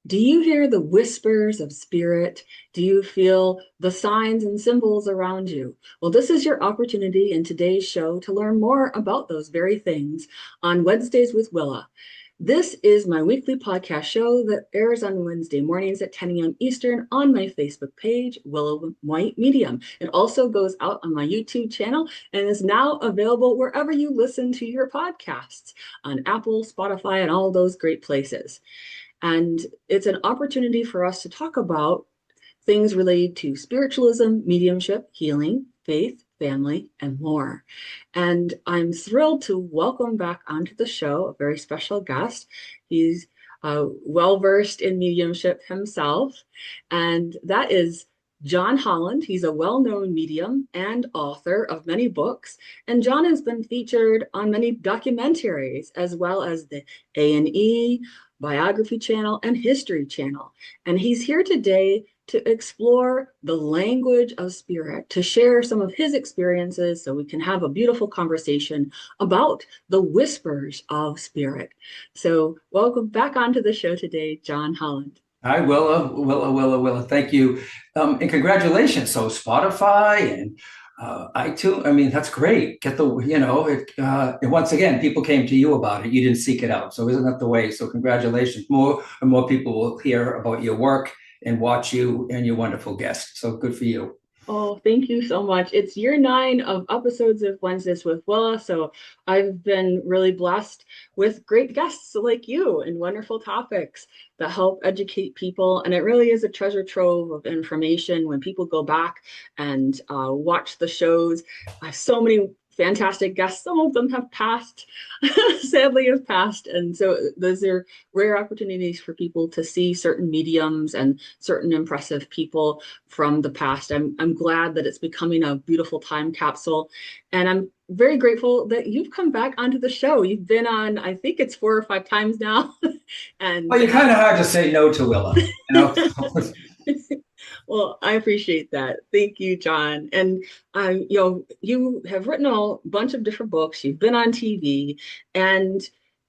Do you hear the whispers of spirit? Do you feel the signs and symbols around you? Well, this is your opportunity in today's show to learn more about those very things on Wednesdays with Willa. This is my weekly podcast show that airs on Wednesday mornings at 10 a.m. Eastern on my Facebook page, Willa White Medium. It also goes out on my YouTube channel and is now available wherever you listen to your podcasts on Apple, Spotify, and all those great places. And it's an opportunity for us to talk about things related to spiritualism, mediumship, healing, faith, family, and more. And I'm thrilled to welcome back onto the show a very special guest. He's well-versed in mediumship himself, and that is John Holland. He's a well-known medium and author of many books, and John has been featured on many documentaries as well as the A&E, Biography Channel, and History Channel. And he's here today to explore the language of spirit, to share some of his experiences so we can have a beautiful conversation about the whispers of spirit. So welcome back onto the show today, John Holland. Hi, Willa. Thank you. And congratulations. So Spotify and iTunes, I mean, that's great. Get the, and once again, people came to you about it. You didn't seek it out. So isn't that the way? So congratulations. More and more people will hear about your work and watch you and your wonderful guests. So good for you. Oh, thank you so much. It's year 9 of episodes of Wednesdays with Willa. So I've been really blessed with great guests like you and wonderful topics that help educate people. And it really is a treasure trove of information when people go back and watch the shows. I have so many fantastic guests. Some of them have passed, sadly have passed. And so those are rare opportunities for people to see certain mediums and certain impressive people from the past. I'm glad that it's becoming a beautiful time capsule. And I'm very grateful that you've come back onto the show. You've been on, I think it's 4 or 5 times now. And Well, you're kind of hard to say no to, Willa, you know? well, I appreciate that. Thank you, John. And you have written a bunch of different books. You've been on TV, and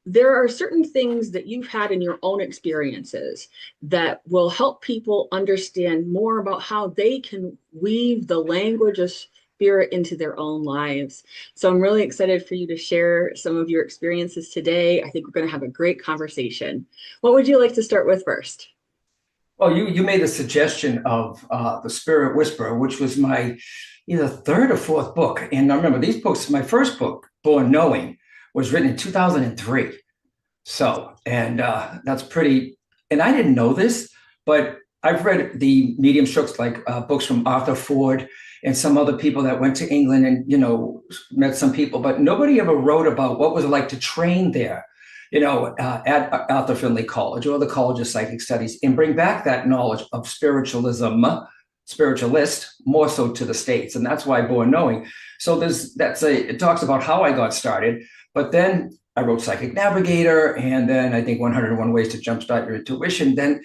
there are certain things that you've had in your own experiences that will help people understand more about how they can weave the language of spirit into their own lives. So I'm really excited for you to share some of your experiences today. I think we're going to have a great conversation. What would you like to start with first? Well, you made a suggestion of The Spirit Whisperer, which was my either third or fourth book. And I remember these books, my first book, Born Knowing, was written in 2003. So, and that's pretty, and I didn't know this, but I've read the medium books like books from Arthur Ford and some other people that went to England and, met some people, but nobody ever wrote about what was it like to train there, at Arthur Findlay College or the College of Psychic Studies and bring back that knowledge of spiritualist, more so to the States. And that's why Born Knowing. So it talks about how I got started, but then I wrote Psychic Navigator, and then I think 101 Ways to Jumpstart Your Intuition. Then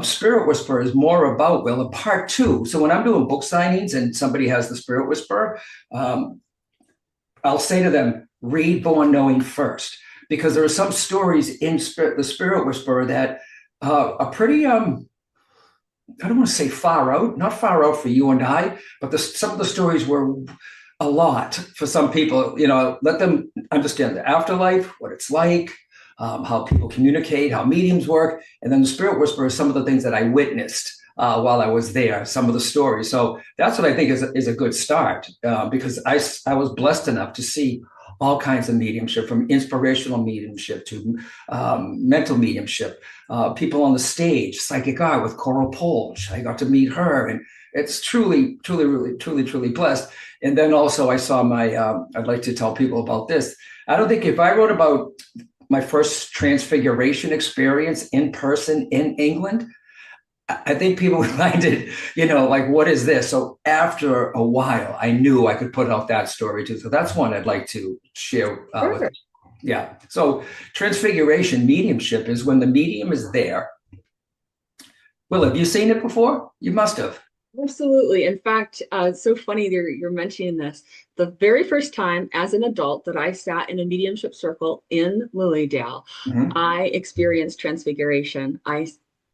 Spirit Whisperer is more about, well, a part 2. So when I'm doing book signings and somebody has the Spirit Whisperer, I'll say to them, read Born Knowing first, because there are some stories in the Spirit Whisperer that are pretty, I don't want to say not far out for you and I, but some of the stories were a lot for some people. Let them understand the afterlife, what it's like, how people communicate, how mediums work. And then the Spirit Whisperer is some of the things that I witnessed while I was there, some of the stories. So that's what I think is a good start, because I was blessed enough to see all kinds of mediumship, from inspirational mediumship to mental mediumship, people on the stage, psychic art with Coral Polge. I got to meet her, and it's truly blessed. And then also I saw I'd like to tell people about this. I don't think if I wrote about my first transfiguration experience in person in England, I think people would find it, like, what is this? So after a while, I knew I could put out that story too. So that's one I'd like to share with you. Yeah. So transfiguration mediumship is when the medium is there. Well, have you seen it before? You must have. Absolutely. In fact, it's so funny you're mentioning this. The very first time as an adult that I sat in a mediumship circle in Lilydale, Mm-hmm. I experienced transfiguration. I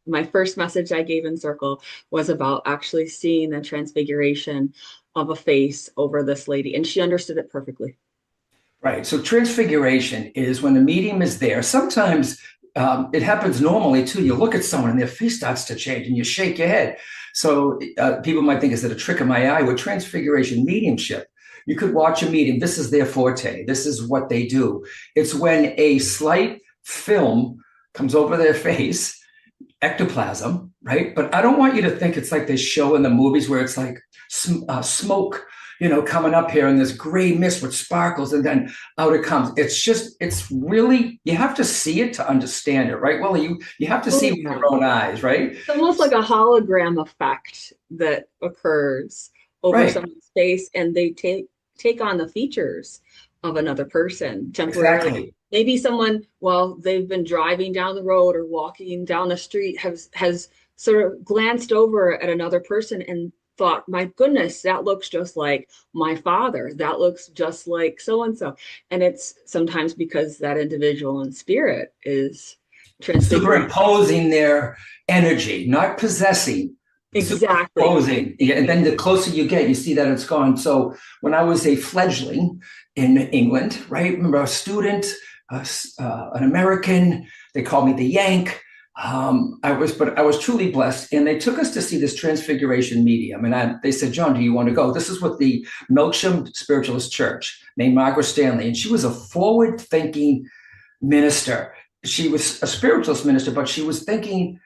my first message I gave in circle was about actually seeing the transfiguration of a face over this lady, and she understood it perfectly. Right. So transfiguration is when the medium is there. Sometimes it happens normally too. You look at someone and their face starts to change and you shake your head. So people might think, is it a trick of my eye? With transfiguration mediumship, you could watch a medium. This is their forte. This is what they do. It's when a slight film comes over their face, ectoplasm, right? But I don't want you to think it's like they show in the movies where it's like smoke, coming up here in this gray mist with sparkles, and then out it comes. It's really, you have to see it to understand it, right? Well, you have to see Oh, with yeah. your own eyes, right? It's almost like a hologram effect that occurs over Right, someone's face, and they take on the features of another person temporarily. exactly. Maybe someone, while they've been driving down the road or walking down the street, has sort of glanced over at another person and thought, my goodness, that looks just like my father. That looks just like so and so. And it's sometimes because that individual in spirit is transfiguring. Superimposing their energy, not possessing, Exactly. superimposing. Thank Yeah, and you. then the closer you get, you see that it's gone. So when I was a fledgling in England, right? Remember a student, an American, they called me the Yank. But I was truly blessed, and they took us to see this transfiguration medium. And they said, John, do you want to go? This is what the Melksham Spiritualist Church named Margaret Stanley, and she was a forward-thinking minister. She was a spiritualist minister, but she was thinking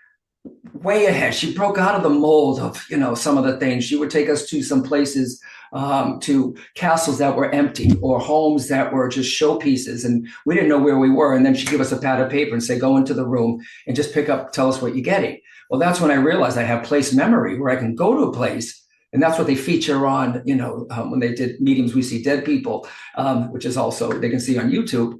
way ahead. She broke out of the mold of, some of the things. She would take us to some places, to castles that were empty or homes that were just showpieces. And we didn't know where we were. And then she'd give us a pad of paper and say, go into the room and just tell us what you're getting. Well, that's when I realized I have place memory where I can go to a place. And that's what they feature on, when they did Mediums We See Dead People, which is also, they can see on YouTube.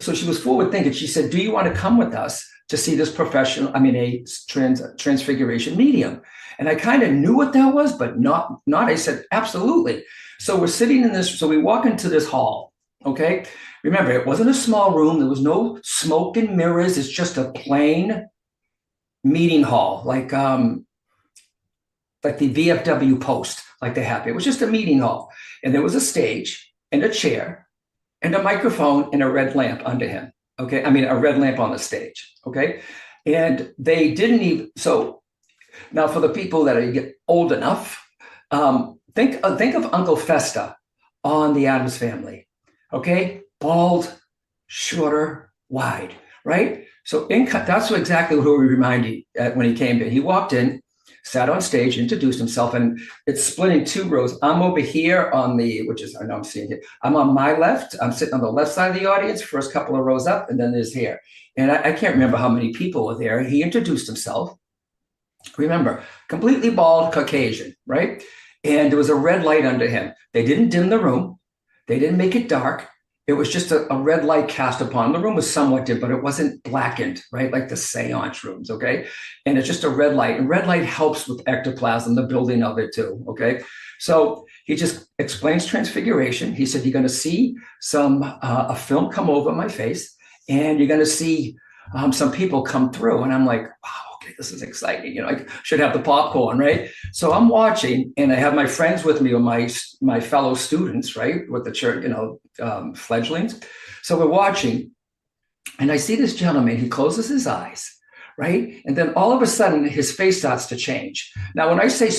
So she was forward thinking. She said, do you want to come with us to see this a transfiguration medium? And I kind of knew what that was, but not, I said, absolutely. So we're sitting in this, so we walk into this hall, okay? Remember, it wasn't a small room. There was no smoke and mirrors. It's just a plain meeting hall, like the VFW post, like they have. It was just a meeting hall. And there was a stage and a chair and a microphone and a red lamp under him. Okay. I mean, a red lamp on the stage. Okay. And they didn't even, so now for the people that are old enough, think of Uncle Festa on the Addams Family. Okay. Bald, shorter, wide, right? So that's exactly who we reminded when he came in. He walked in, sat on stage, introduced himself, and it's split in two rows. I'm over here I know I'm seeing it. I'm on my left. I'm sitting on the left side of the audience, first couple of rows up, and then there's here. And I can't remember how many people were there. He introduced himself. Remember, completely bald Caucasian, right? And there was a red light under him. They didn't dim the room. They didn't make it dark. It was just a red light cast upon. The room was somewhat dim, but it wasn't blackened, right? Like the seance rooms, okay? And it's just a red light. And red light helps with ectoplasm, the building of it too, okay? So he just explains transfiguration. He said, you're going to see a film come over my face, and you're going to see some people come through. And I'm like, wow, okay, this is exciting. I should have the popcorn, right? So I'm watching, and I have my friends with me, or my fellow students, right, with the church, fledglings. So we're watching, and I see this gentleman. He closes his eyes, right, and then all of a sudden his face starts to change. Now, when I say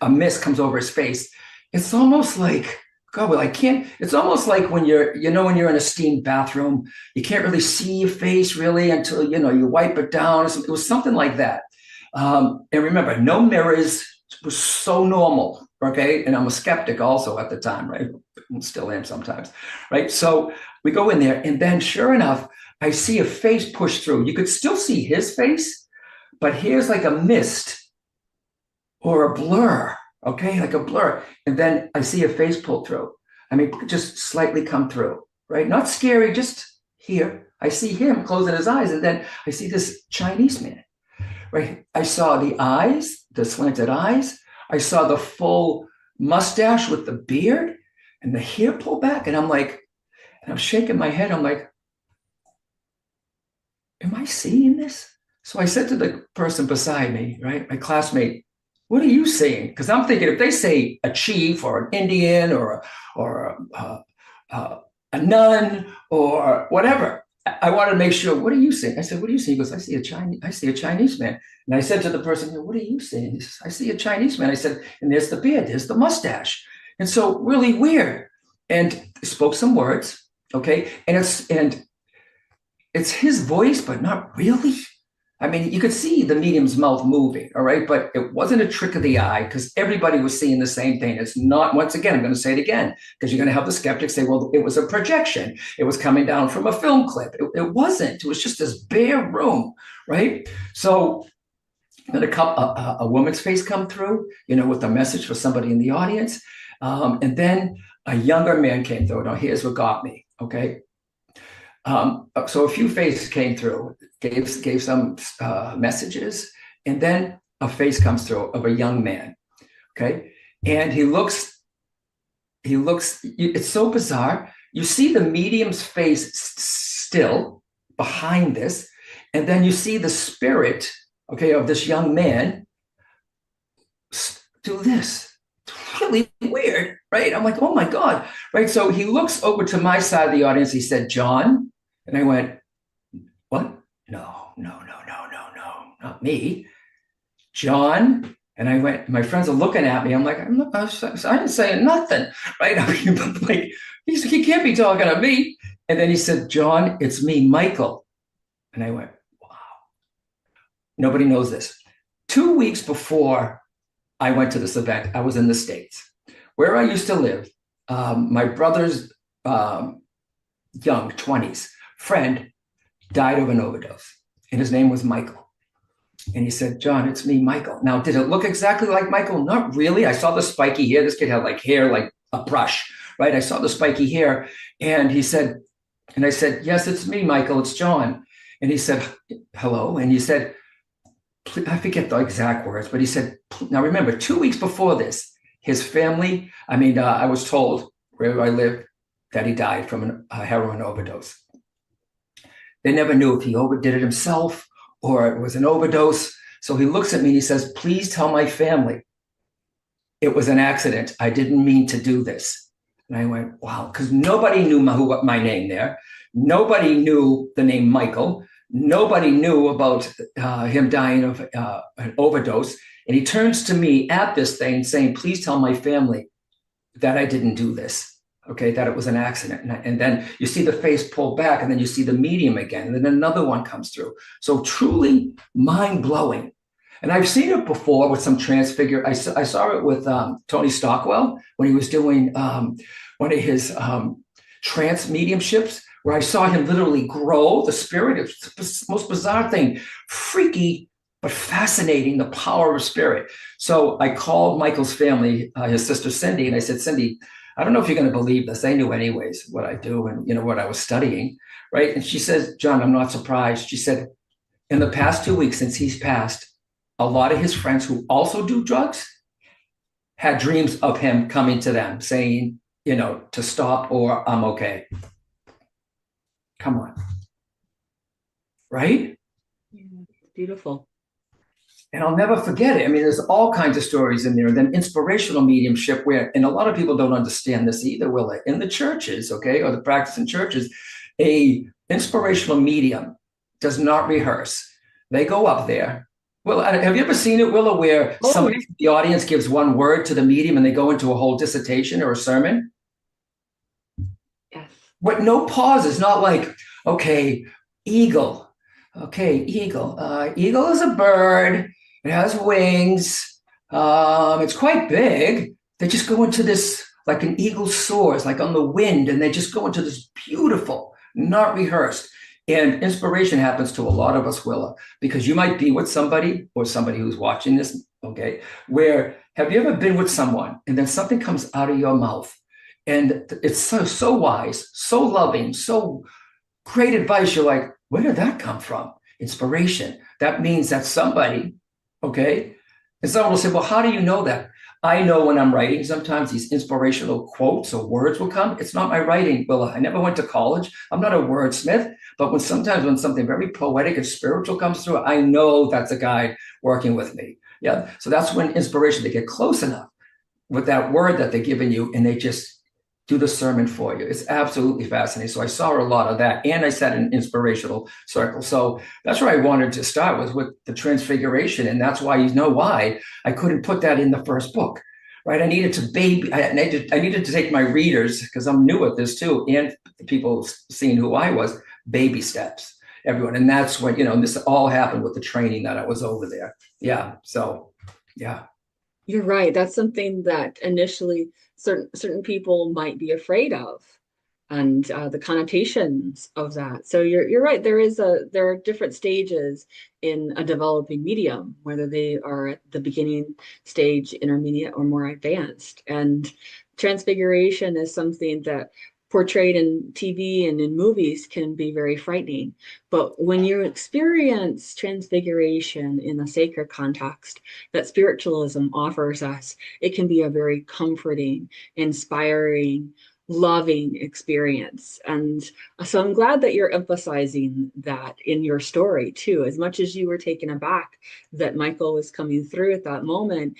a mist comes over his face, it's almost like, God, well, I can't. It's almost like when you're in a steamed bathroom, you can't really see your face really until, you wipe it down. It was something like that. And remember, no mirrors. It was so normal. Okay. And I'm a skeptic also at the time, right? Still am sometimes. Right. So we go in there, and then sure enough, I see a face push through. You could still see his face, but here's like a mist or a blur. Okay, like a blur. And then I see a face pull through. I mean, just slightly come through, right? Not scary, just here. I see him closing his eyes, and then I see this Chinese man, right? I saw the eyes, the slanted eyes. I saw the full mustache with the beard and the hair pulled back. And I'm shaking my head. I'm like, am I seeing this? So I said to the person beside me, right, my classmate, what are you seeing? Because I'm thinking if they say a chief or an Indian or a nun or whatever, I wanted to make sure. What are you seeing? I said, what do you see? He goes, I see a Chinese man. And I said to the person, what are you seeing? He says, I see a Chinese man. I said, and there's the beard, there's the mustache. And so really weird. And spoke some words, okay? And it's his voice, but not really. I mean, you could see the medium's mouth moving, all right? But it wasn't a trick of the eye because everybody was seeing the same thing. It's not, once again, I'm going to say it again, because you're going to have the skeptics say, well, it was a projection. It was coming down from a film clip. It wasn't. It was just this bare room, right? So then a woman's face come through, with a message for somebody in the audience. And then a younger man came through. Now, here's what got me, okay? So a few faces came through, gave some messages, and then a face comes through of a young man, okay? And he looks, it's so bizarre. You see the medium's face still behind this, and then you see the spirit, okay, of this young man do this. It's really weird, right? I'm like, oh my God, right? So he looks over to my side of the audience. He said, John. And I went, what? No, not me. John. And I went, my friends are looking at me. I'm like, I didn't say nothing, right? I mean, like, he can't be talking to me. And then he said, John, it's me, Michael. And I went, wow. Nobody knows this. 2 weeks before I went to this event, I was in the States. Where I used to live, my brother's young 20s friend died of an overdose, and his name was Michael. And he said, John, it's me, Michael. Now, did it look exactly like Michael? Not really. I saw the spiky hair. This kid had like hair like a brush, right? I saw the spiky hair. And he said, and I said, yes, it's me, Michael. It's John. And he said, hello. And he said, I forget the exact words, but he said, now remember, 2 weeks before this, his family, I was told where I live that he died from a heroin overdose. They never knew if he overdid it himself or it was an overdose. So he looks at me and he says, please tell my family it was an accident. I didn't mean to do this. And I went, wow, because nobody knew my name there. Nobody knew the name Michael. Nobody knew about him dying of an overdose. And he turns to me at this thing saying, please tell my family that I didn't do this. Okay, that it was an accident. And then you see the face pull back, and then you see the medium again, and then another one comes through. So truly mind-blowing. And I've seen it before with some transfigure. I saw it with Tony Stockwell when he was doing one of his trance mediumships, where I saw him literally grow the spirit. It's the most bizarre thing, freaky, but fascinating, the power of spirit. So I called Michael's family, his sister Cindy, and I said, Cindy, I don't know if you're going to believe this. They knew anyways what I do and what I was studying, right? And she says, John, I'm not surprised. She said, in the past 2 weeks since he's passed, a lot of his friends who also do drugs had dreams of him coming to them saying, to stop or I'm okay. Come on. Right? Yeah, beautiful. And I'll never forget it. There's all kinds of stories in there. And then inspirational mediumship and a lot of people don't understand this either, Willa. In the churches, okay, or the practice in churches, a inspirational medium does not rehearse. They go up there. Well, have you ever seen it, Willa, where somebody in the audience gives one word to the medium and they go into a whole dissertation or a sermon? Yes. But no pause. It's not like, okay, eagle. Okay, eagle. Eagle is a bird. It has wings. It's quite big. They just go into this, like an eagle soars, like on the wind, and they just go into this beautiful, not rehearsed. And inspiration happens to a lot of us, Willa, because you might be with somebody or somebody who's watching this, okay, where have you ever been with someone and then something comes out of your mouth and it's so wise, so loving, so great advice. You're like, where did that come from? Inspiration. That means that somebody, okay, and someone will say, well, how do you know that? I know when I'm writing, sometimes these inspirational quotes or words will come. It's not my writing, Willa. I never went to college. I'm not a wordsmith, but when something very poetic and spiritual comes through, I know that's a guide working with me. Yeah. So that's when inspiration, they get close enough with that word that they're giving you, and they just do the sermon for you. It's absolutely fascinating. So I saw a lot of that, and I sat in an inspirational circle. So that's where I wanted to start with the transfiguration, and that's why why I couldn't put that in the first book, right? I needed to take my readers, because I'm new at this too, and the people seeing who I was, baby steps, everyone, and that's when this all happened with the training that I was over there. Yeah. So yeah. You're right. That's something that initially certain people might be afraid of, and the connotations of that. So you're right. There are different stages in a developing medium, whether they are at the beginning stage, intermediate, or more advanced. And transfiguration is something that portrayed in TV and in movies can be very frightening. But when you experience transfiguration in a sacred context that spiritualism offers us, it can be a very comforting, inspiring, loving experience. And so I'm glad that you're emphasizing that in your story too. As much as you were taken aback that Michael was coming through at that moment,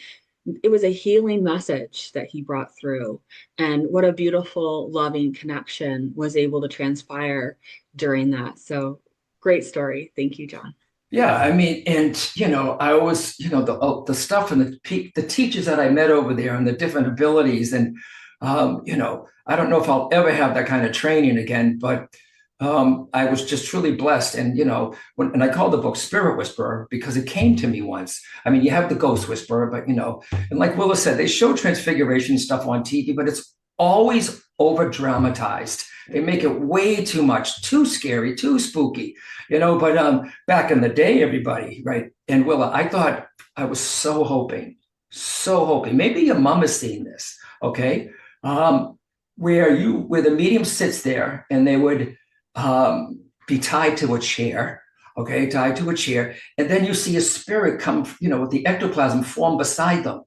it was a healing message that he brought through. And what a beautiful, loving connection was able to transpire during that. So great story. Thank you, John. Yeah, I mean, and I always, the stuff and the teachers that I met over there and the different abilities, and I don't know if I'll ever have that kind of training again, but I was just truly blessed. And and I called the book Spirit Whisperer because it came to me once. I mean, you have the Ghost Whisperer, but and like Willa said, they show transfiguration stuff on TV, but it's always over dramatized. They make it way too much, too scary, too spooky, but back in the day, everybody, right? And Willa, I thought, I was so hoping, maybe your mom has seen this, okay? Where the medium sits there and they would be tied to a chair, okay, and then you see a spirit come, with the ectoplasm form beside them,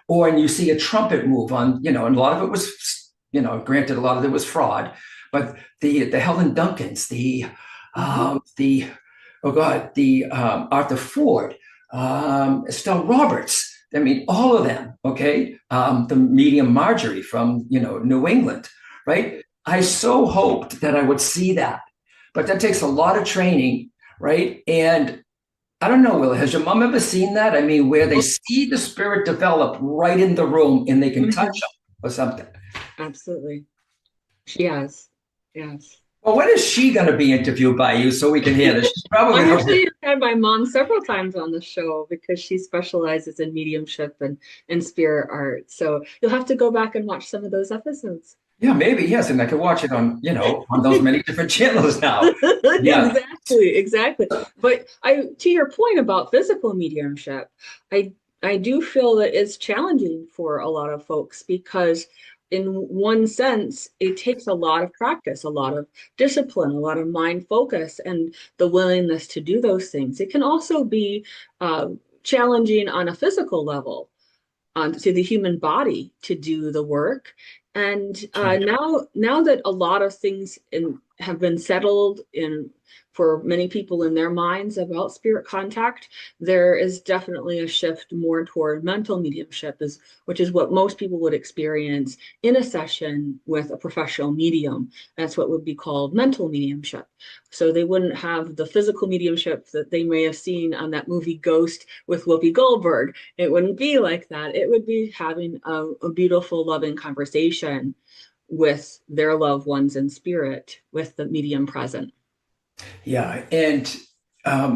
and you see a trumpet move on, and a lot of it was, granted, a lot of it was fraud, but the Helen Duncans, the Arthur Ford, Estelle Roberts, I mean, all of them, okay, the medium Marjorie from, New England, right? I so hoped that I would see that, but that takes a lot of training, right? And I don't know, Willa, has your mom ever seen that? I mean, where they see the spirit develop right in the room and they can touch them or something. Absolutely. She has. Yes. Well, when is she going to be interviewed by you so we can hear this? She's probably I've actually had my mom several times on the show because she specializes in mediumship and spirit art. So you'll have to go back and watch some of those episodes. Yeah, maybe, yes. And I can watch it on, on those many different channels now. Yeah. Exactly. But to your point about physical mediumship, I do feel that it's challenging for a lot of folks because in one sense, it takes a lot of practice, a lot of discipline, a lot of mind focus, and the willingness to do those things. It can also be challenging on a physical level, to the human body to do the work. And now that a lot of things have been settled for many people in their minds about spirit contact, there is definitely a shift more toward mental mediumship, which is what most people would experience in a session with a professional medium. That's what would be called mental mediumship. So they wouldn't have the physical mediumship that they may have seen on that movie Ghost with Whoopi Goldberg. It wouldn't be like that. It would be having a beautiful, loving conversation with their loved ones in spirit, with the medium present. Yeah. And I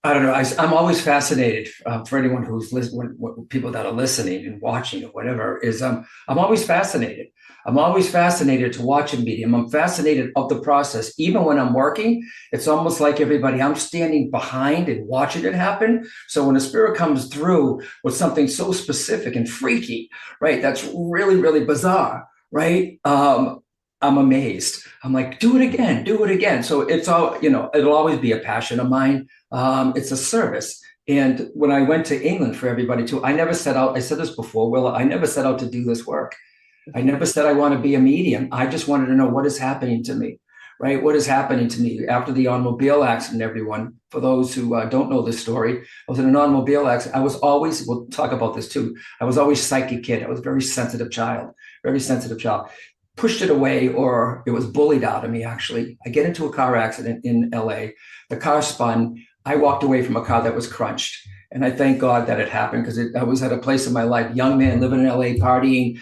don't know. I'm always fascinated for anyone who's listening, people that are listening and watching or whatever, is I'm always fascinated. I'm always fascinated to watch a medium. I'm fascinated of the process. Even when I'm working, it's almost like everybody, I'm standing behind and watching it happen. So when a spirit comes through with something so specific and freaky, right, that's really, really bizarre, right? I'm amazed. I'm like, do it again, do it again. So it's all, it'll always be a passion of mine. It's a service. And when I went to England, for everybody too, I never set out, I said this before, Willa, I never set out to do this work. I never said I want to be a medium. I just wanted to know what is happening to me, right? What is happening to me after the automobile accident, everyone? For those who don't know this story, I was in an automobile accident. I was always, we'll talk about this too, I was always psychic kid. I was a very sensitive child, very sensitive child. Pushed it away, or it was bullied out of me, actually. I get into a car accident in LA. The car spun. I walked away from a car that was crunched. And I thank God that it happened, because I was at a place in my life, young man living in LA, partying,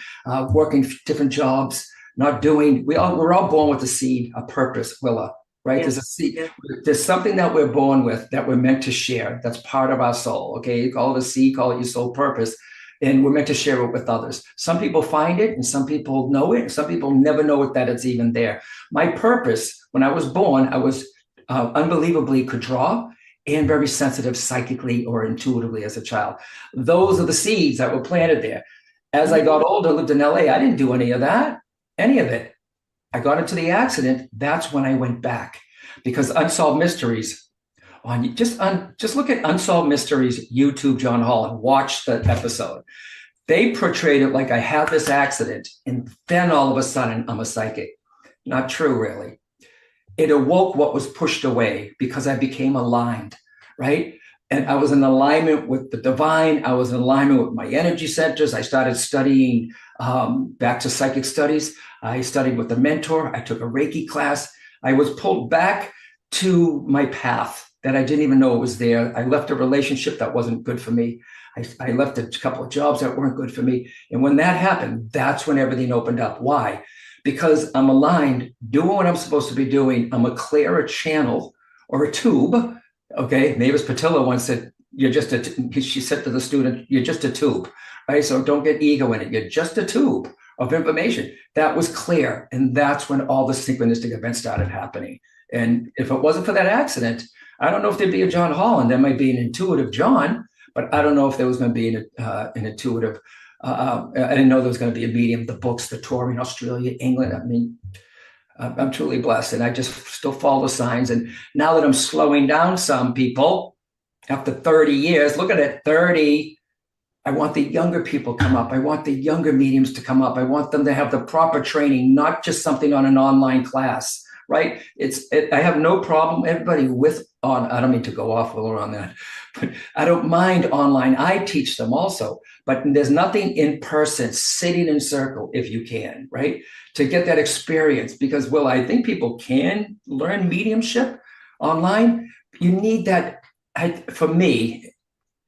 working different jobs, not doing, we're all born with a seed, a purpose, Willa, right? Yes. There's a seed. Yeah. There's something that we're born with that we're meant to share. That's part of our soul. Okay. You call it a seed, call it your soul purpose. And we're meant to share it with others. Some people find it and some people know it. Some people never know it, that it's even there. My purpose, when I was born, I was unbelievably could draw and very sensitive psychically or intuitively as a child. Those are the seeds that were planted there. As I got older, lived in LA, I didn't do any of that, any of it. I got into the accident. That's when I went back, because Unsolved Mysteries, just look at Unsolved Mysteries, YouTube, John Holland, watch the episode. They portrayed it like I had this accident and then all of a sudden I'm a psychic. Not true, really. It awoke what was pushed away because I became aligned, right? And I was in alignment with the divine. I was in alignment with my energy centers. I started studying back to psychic studies. I studied with a mentor. I took a Reiki class. I was pulled back to my path that I didn't even know it was there. I left a relationship that wasn't good for me. I left a couple of jobs that weren't good for me. And when that happened, that's when everything opened up. Why? Because I'm aligned, doing what I'm supposed to be doing. I'm a clearer channel or a tube. Okay. Mavis Patilla once said, she said to the student, you're just a tube, right? So don't get ego in it. You're just a tube of information. That was clear. And that's when all the synchronistic events started happening. And if it wasn't for that accident, I don't know if there'd be a John Holland. There might be an intuitive John, but I don't know if there was going to be an intuitive. I didn't know there was going to be a medium. The books, the tour in Australia, England. I mean, I'm truly blessed, and I just still follow the signs. And now that I'm slowing down, some people after 30 years, look at it, 30. I want the younger people come up. I want the younger mediums to come up. I want them to have the proper training, not just something on an online class. Right? I have no problem. Everybody I don't mean to go off on that, but I don't mind online. I teach them also, but there's nothing in person, sitting in circle if you can, right? To get that experience, because, well, I think people can learn mediumship online. You need that. For me,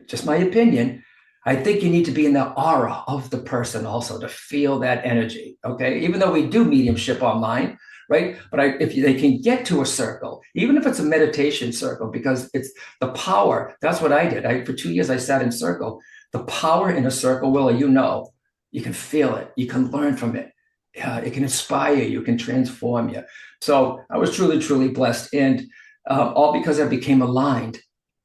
just my opinion, I think you need to be in the aura of the person also to feel that energy. Okay. Even though we do mediumship online, right? But if they can get to a circle, even if it's a meditation circle, because it's the power. That's what I did. For 2 years, I sat in circle. The power in a circle, Willa, you can feel it. You can learn from it. It can inspire you. It can transform you. So I was truly, truly blessed. And all because I became aligned,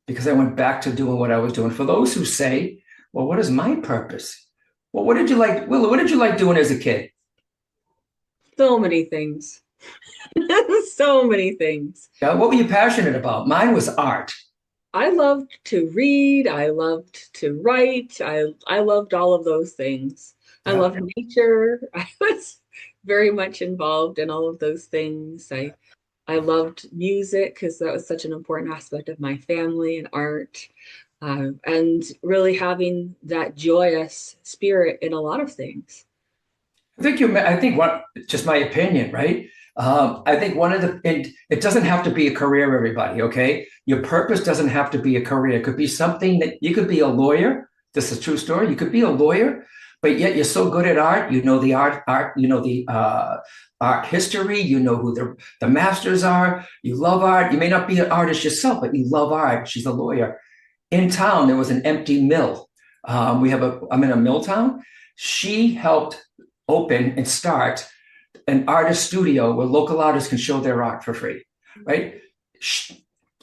because I went back to doing what I was doing. For those who say, well, what is my purpose? Well, what did you like, Willa? What did you like doing as a kid? So many things. So many things. Yeah, what were you passionate about? Mine was art. I loved to read. I loved to write. I loved all of those things. Yeah. I loved nature. I was very much involved in all of those things. I loved music because that was such an important aspect of my family, and art, and really having that joyous spirit in a lot of things. Just my opinion, right? I think it doesn't have to be a career, everybody, okay? Your purpose doesn't have to be a career. It could be something that you could be a lawyer. This is a true story. You could be a lawyer, but yet you're so good at art. You know the art, you know the art history. You know who the masters are. You love art. You may not be an artist yourself, but you love art. She's a lawyer. In town, there was an empty mill. I'm in a mill town. She helped open and start an artist studio where local artists can show their art for free, right?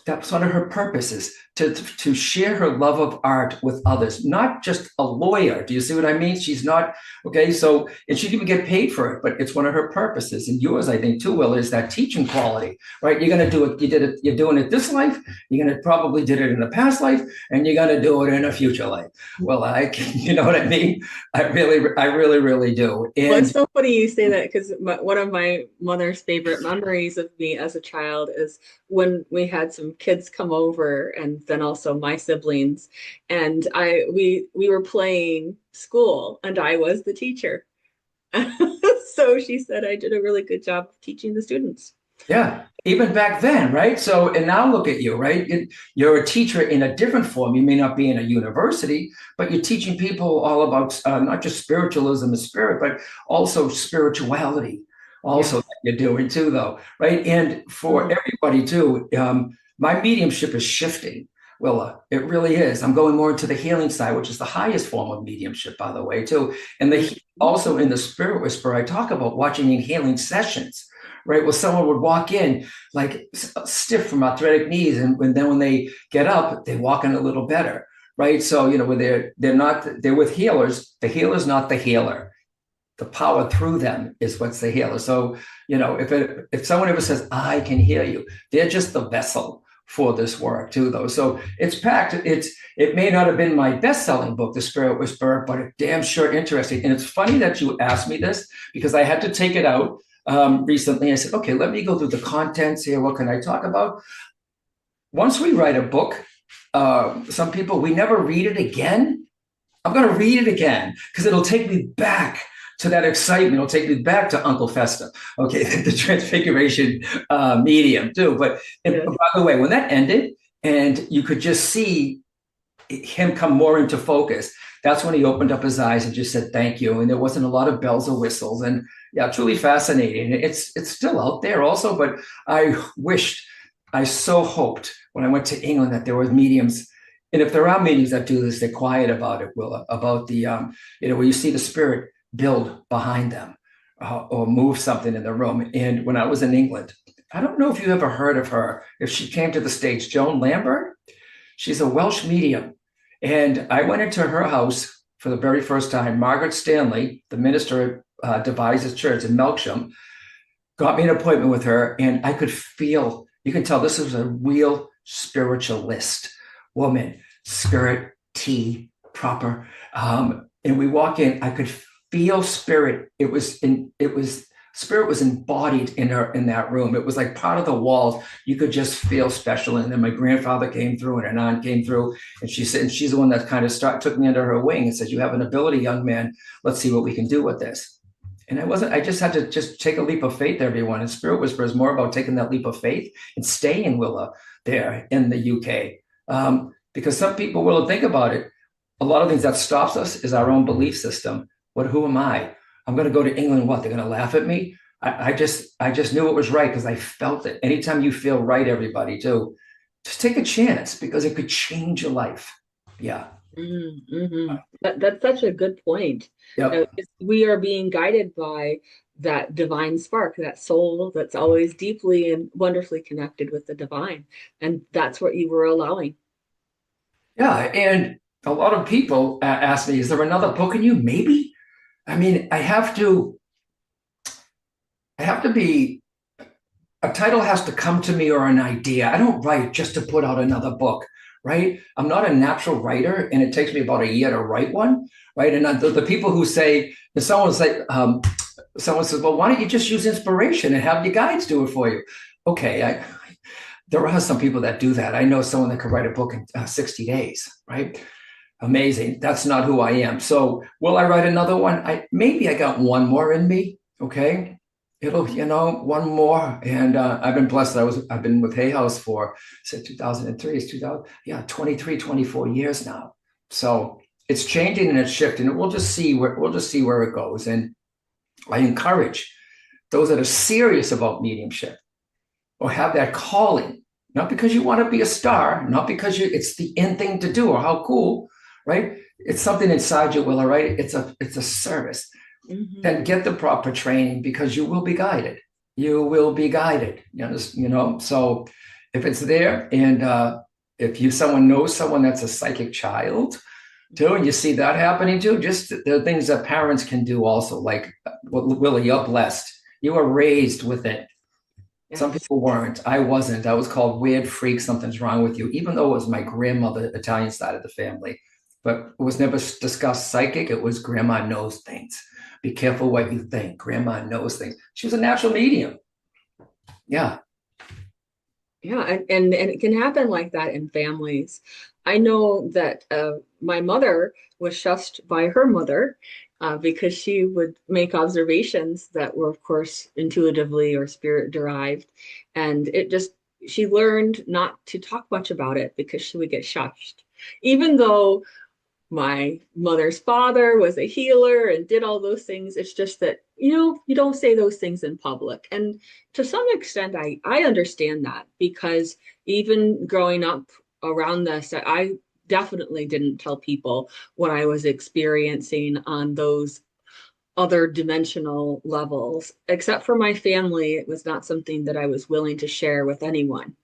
That's one of her purposes, to share her love of art with others, not just a lawyer. Do you see what I mean? She's not, okay, so, and she didn't even get paid for it, but it's one of her purposes. And yours, I think, too, Will, is that teaching quality, right? You're going to do it, you did it, you're doing it this life, you're going to probably did it in a past life, and you're going to do it in a future life. Well, you know what I mean? I really do. Well, And it's so funny you say that because one of my mother's favorite memories of me as a child is when we had some kids come over, and then also my siblings, and we were playing school, and I was the teacher. So she said I did a really good job of teaching the students. yeah, even back then, right? So, and now look at you, right? You're a teacher in a different form. You may not be in a university, but you're teaching people all about not just spiritualism and spirit, but also spirituality, also Yes. that you're doing too, though, right? And for everybody too, my mediumship is shifting. Willa, it really is. I'm going more into the healing side, which is the highest form of mediumship, by the way, too. And also in the Spirit Whisper, I talk about watching in healing sessions, right? Well, someone would walk in like stiff from arthritic knees, and then when they get up, they walk in a little better, right? So, you know, when they're with healers, the healer's not the healer. The power through them is what's the healer. So, you know, if someone ever says, I can hear you, they're just the vessel for this work too, though. So it's packed. It may not have been my best-selling book, The Spirit Whisperer, but it's damn sure interesting. And it's funny that you asked me this, because I had to take it out recently. I said, okay, let me go through the contents here. What can I talk about? Once we write a book, some people, we never read it again. I'm going to read it again because it'll take me back to that excitement. It'll take me back to Uncle Festa, okay, the transfiguration medium too. But by the way, when that ended and you could just see him come more into focus, that's when he opened up his eyes and just said, thank you. And there wasn't a lot of bells or whistles. And yeah, truly fascinating. It's still out there also, but I so hoped when I went to England that there were mediums. And if there are mediums that do this, they're quiet about it, Willa, about the, where you see the spirit build behind them or move something in the room. And when I was in England, I don't know if you ever heard of her, if she came to the States, Joan Lambert. She's a Welsh medium. And I went into her house for the very first time. Margaret Stanley, the minister at Devizes Church in Melksham, got me an appointment with her. And I could feel, you can tell this was a real spiritualist woman, skirt, tea, proper. And we walk in, I could feel spirit. Spirit was embodied in that room. It was like part of the walls. You could just feel special. And then my grandfather came through and an aunt came through, and she said, and she's the one that kind of took me under her wing and said, you have an ability, young man. Let's see what we can do with this. And I just had to just take a leap of faith, everyone. And Spirit Whisper is more about taking that leap of faith and staying in Willa there in the UK. Because some people will think about it. A lot of things that stops us is our own belief system. Who am I? I'm going to go to England. What? They're going to laugh at me? I just knew it was right because I felt it. Anytime you feel right, everybody do, just take a chance because it could change your life. Yeah. Mm-hmm. That's such a good point. Yep. We are being guided by that divine spark, that soul that's always deeply and wonderfully connected with the divine. And that's what you were allowing. Yeah. And a lot of people ask me, is there another book in you? Maybe. I mean, I have to be, a title has to come to me or an idea. I don't write just to put out another book, right? I'm not a natural writer, and it takes me about a year to write one, right? And the people who say, and someone says, well, why don't you just use inspiration and have your guides do it for you? Okay, there are some people that do that. I know someone that could write a book in 60 days, right? Amazing. That's not who I am. So will I write another one? Maybe I got one more in me. Okay. It'll, one more. And I've been blessed. I've been with Hay House for, since 2003, it's 23, 24 years now. So it's changing and it's shifting. And we'll just see where it goes. And I encourage those that are serious about mediumship or have that calling, not because you want to be a star, not because it's the in thing to do or how cool, right? It's something inside you, Willa, right? It's a service. Mm-hmm. Then get the proper training because you will be guided. You will be guided. So if it's there, and if someone knows someone that's a psychic child too, and you see that happening too, just the things that parents can do also, like, Willa, you're blessed. You were raised with it. Yes. Some people weren't. I wasn't. I was called weird freak. Something's wrong with you, even though it was my grandmother, Italian side of the family. But it was never discussed psychic. It was grandma knows things. Be careful what you think. Grandma knows things. She was a natural medium. Yeah. Yeah, and it can happen like that in families. I know that my mother was shushed by her mother because she would make observations that were, of course, intuitively or spirit derived. And she learned not to talk much about it because she would get shushed. Even though my mother's father was a healer and did all those things. It's just that, you don't say those things in public. And to some extent, I understand that, because even growing up around this, I definitely didn't tell people what I was experiencing on those other dimensional levels. Except for my family, it was not something that I was willing to share with anyone.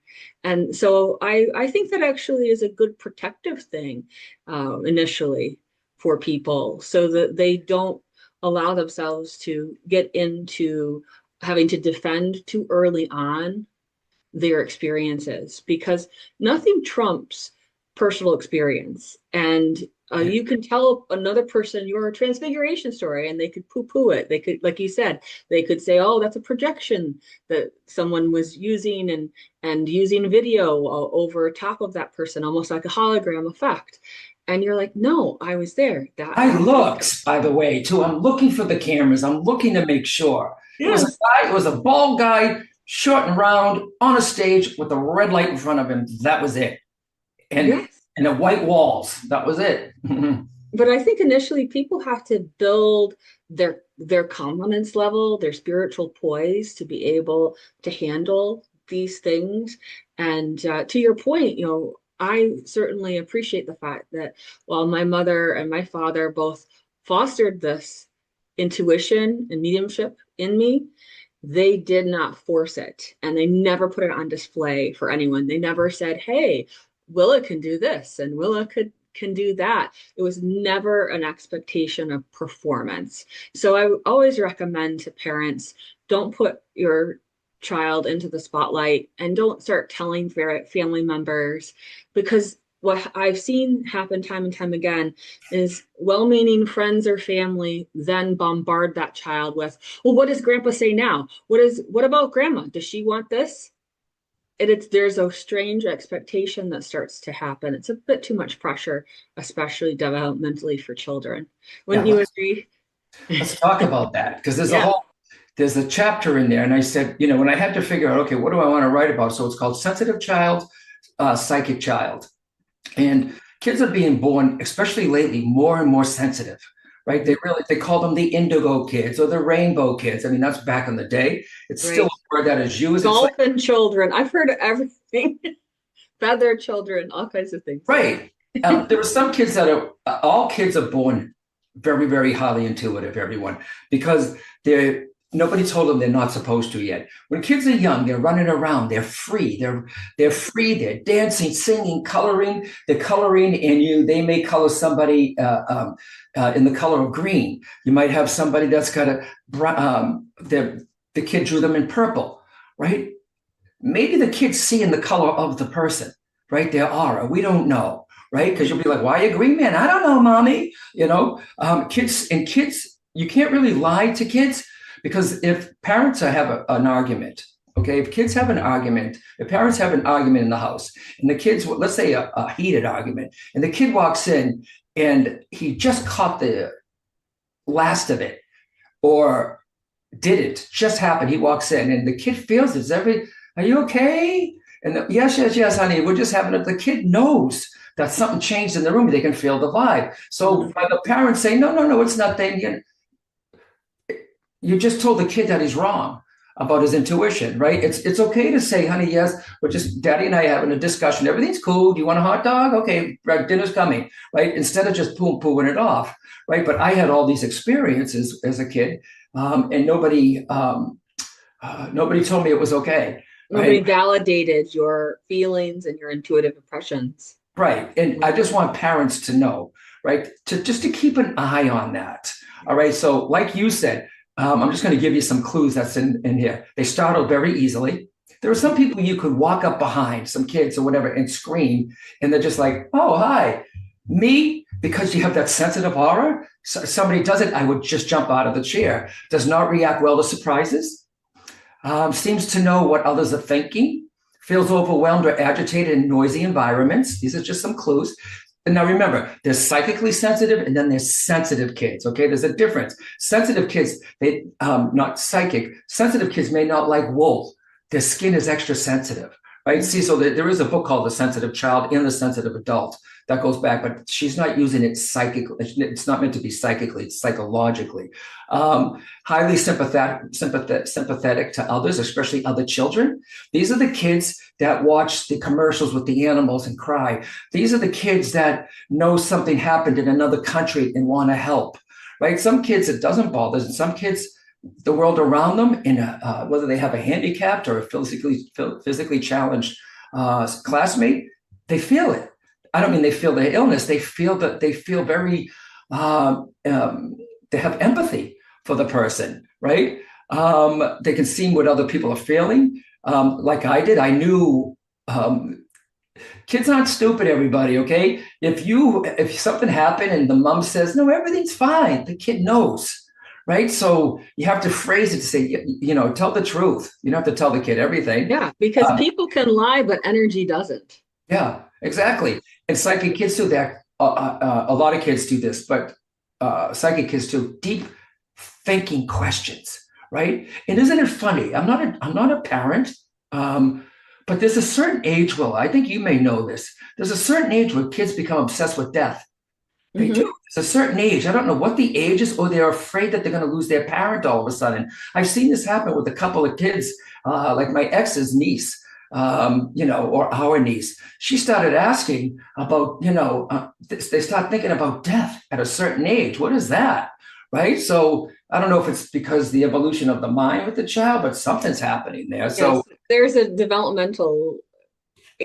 And so I think that actually is a good protective thing initially for people, so that they don't allow themselves to get into having to defend too early on their experiences, because nothing trumps personal experience. And you can tell another person your transfiguration story and they could poo-poo it. They could, like you said, they could say, oh, that's a projection that someone was using, and using video over top of that person, almost like a hologram effect. And you're like, no, I was there. I looked, by the way, too. I'm looking for the cameras. I'm looking to make sure. Yes. It was a bald guy, short and round, on a stage with a red light in front of him. That was it. And yes. And the white walls. That was it. But I think initially people have to build their confidence level, their spiritual poise to be able to handle these things. And to your point, I certainly appreciate the fact that while my mother and my father both fostered this intuition and mediumship in me, they did not force it, and they never put it on display for anyone. They never said, hey, Willa can do this and Willa can do that. It was never an expectation of performance. So I always recommend to parents, don't put your child into the spotlight, and don't start telling family members, because what I've seen happen time and time again is well-meaning friends or family then bombard that child with, well, what does grandpa say now? What about grandma? Does she want this? There's a strange expectation that starts to happen. It's a bit too much pressure, especially developmentally for children. Wouldn't you agree? Let's talk about that, because there's a chapter in there. And I said, when I had to figure out, okay, what do I want to write about? So it's called Sensitive Child, Psychic Child. And kids are being born, especially lately, more and more sensitive, right? They call them the indigo kids or the rainbow kids. I mean, that's back in the day. It's still a word that is used. Dolphin children. I've heard of everything. Feather children, all kinds of things. Right. There are some kids all kids are born very, very highly intuitive, everyone, because nobody told them they're not supposed to yet. When kids are young, they're running around, they're free, they're free, they're dancing, singing, coloring, they're coloring, and they may color somebody in the color of green. You might have somebody that's got the kid drew them in purple, right? Maybe the kids see in the color of the person, right? Their aura, we don't know, right? Because you'll be like, why are you green, man? I don't know, mommy. Kids, you can't really lie to kids. Because if parents have an argument, okay, if parents have an argument in the house, and the kids, let's say a heated argument, and the kid walks in and he just caught the last of it, or didn't, just happened, he walks in and the kid feels it. Are you okay? And yes, honey, we're just having it. The kid knows that something changed in the room. They can feel the vibe. So by the parents saying, no, it's nothing. You just told the kid that he's wrong about his intuition, right? It's okay to say, honey, yes, we're just, daddy and I having a discussion. Everything's cool. Do you want a hot dog? Okay, dinner's coming, right? Instead of just pooing it off, right? But I had all these experiences as a kid, and nobody told me it was okay. Nobody right? validated your feelings and your intuitive impressions. Right. And I just want parents to know, right, to just to keep an eye on that. All right. So, like you said, I'm just going to give you some clues that's in here. They startle very easily. There are some people you could walk up behind, some kids or whatever, and scream, and they're just like, oh, hi. Me, because you have that sensitive aura, somebody does it, I would just jump out of the chair. Does not react well to surprises, seems to know what others are thinking, feels overwhelmed or agitated in noisy environments. These are just some clues. And now remember, there's psychically sensitive and then there's sensitive kids. Okay, there's a difference. Sensitive kids, they not psychic. Sensitive kids may not like wool. Their skin is extra sensitive, right? See, so there is a book called The Sensitive Child and the Sensitive Adult that goes back, but she's not using it psychically. It's not meant to be psychically, it's psychologically. Highly sympathetic to others, especially other children. These are the kids that watch the commercials with the animals and cry. These are the kids that know something happened in another country and want to help, right? Some kids, it doesn't bother them. Some kids, the world around them, whether they have a handicapped or a physically challenged classmate, they feel it. I don't mean they feel their illness. They feel that they feel very, they have empathy for the person, right? They can see what other people are feeling. Like I did, I knew kids aren't stupid, everybody, okay? If something happened and the mom says, no, everything's fine, the kid knows. Right. So you have to phrase it to say, tell the truth. You don't have to tell the kid everything. Yeah, because people can lie, but energy doesn't. Yeah, exactly. And psychic kids do that. A lot of kids do this, but psychic kids do deep thinking questions. Right. And isn't it funny? I'm not a parent, but there's a certain age, Will, I think you may know this. There's a certain age where kids become obsessed with death. They do. It's a certain age. I don't know what the age is, or they're afraid that they're going to lose their parent all of a sudden. I've seen this happen with a couple of kids, like my ex's niece, or our niece. She started asking about, they start thinking about death at a certain age. What is that? Right. So I don't know if it's because the evolution of the mind with the child, but something's happening there. Yes, so there's a developmental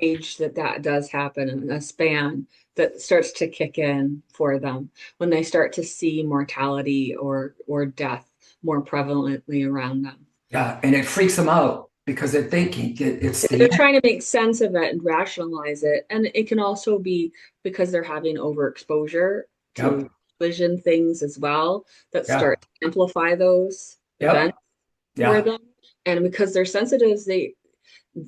age that does happen in a span that starts to kick in for them when they start to see mortality or death more prevalently around them. Yeah, and it freaks them out because they're thinking they're trying to make sense of it and rationalize it. And it can also be because they're having overexposure to vision things as well that start to amplify those events for them. And because they're sensitives,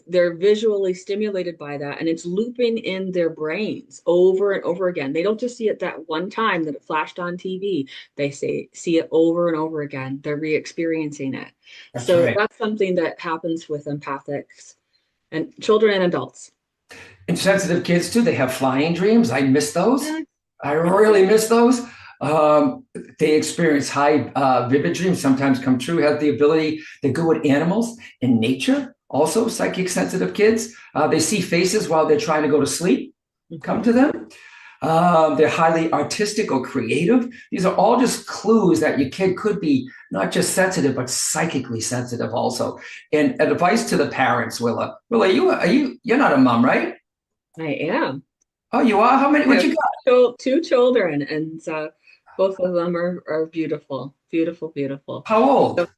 they're visually stimulated by that, and it's looping in their brains over and over again. They don't just see it that one time that it flashed on TV. They see it over and over again. They're re-experiencing it. That's something that happens with empathics and children and adults. And sensitive kids too, they have flying dreams. I miss those. I really miss those. They experience high vivid dreams, sometimes come true, have the ability to go with animals in nature. Also, psychic sensitive kids, they see faces while they're trying to go to sleep, come to them. They're highly artistic or creative. These are all just clues that your kid could be not just sensitive, but psychically sensitive also. And advice to the parents, Willa. Willa, you're not a mom, right? I am. Oh, you are? How many? What you got? 2 children, and both of them are beautiful, beautiful, beautiful. How old?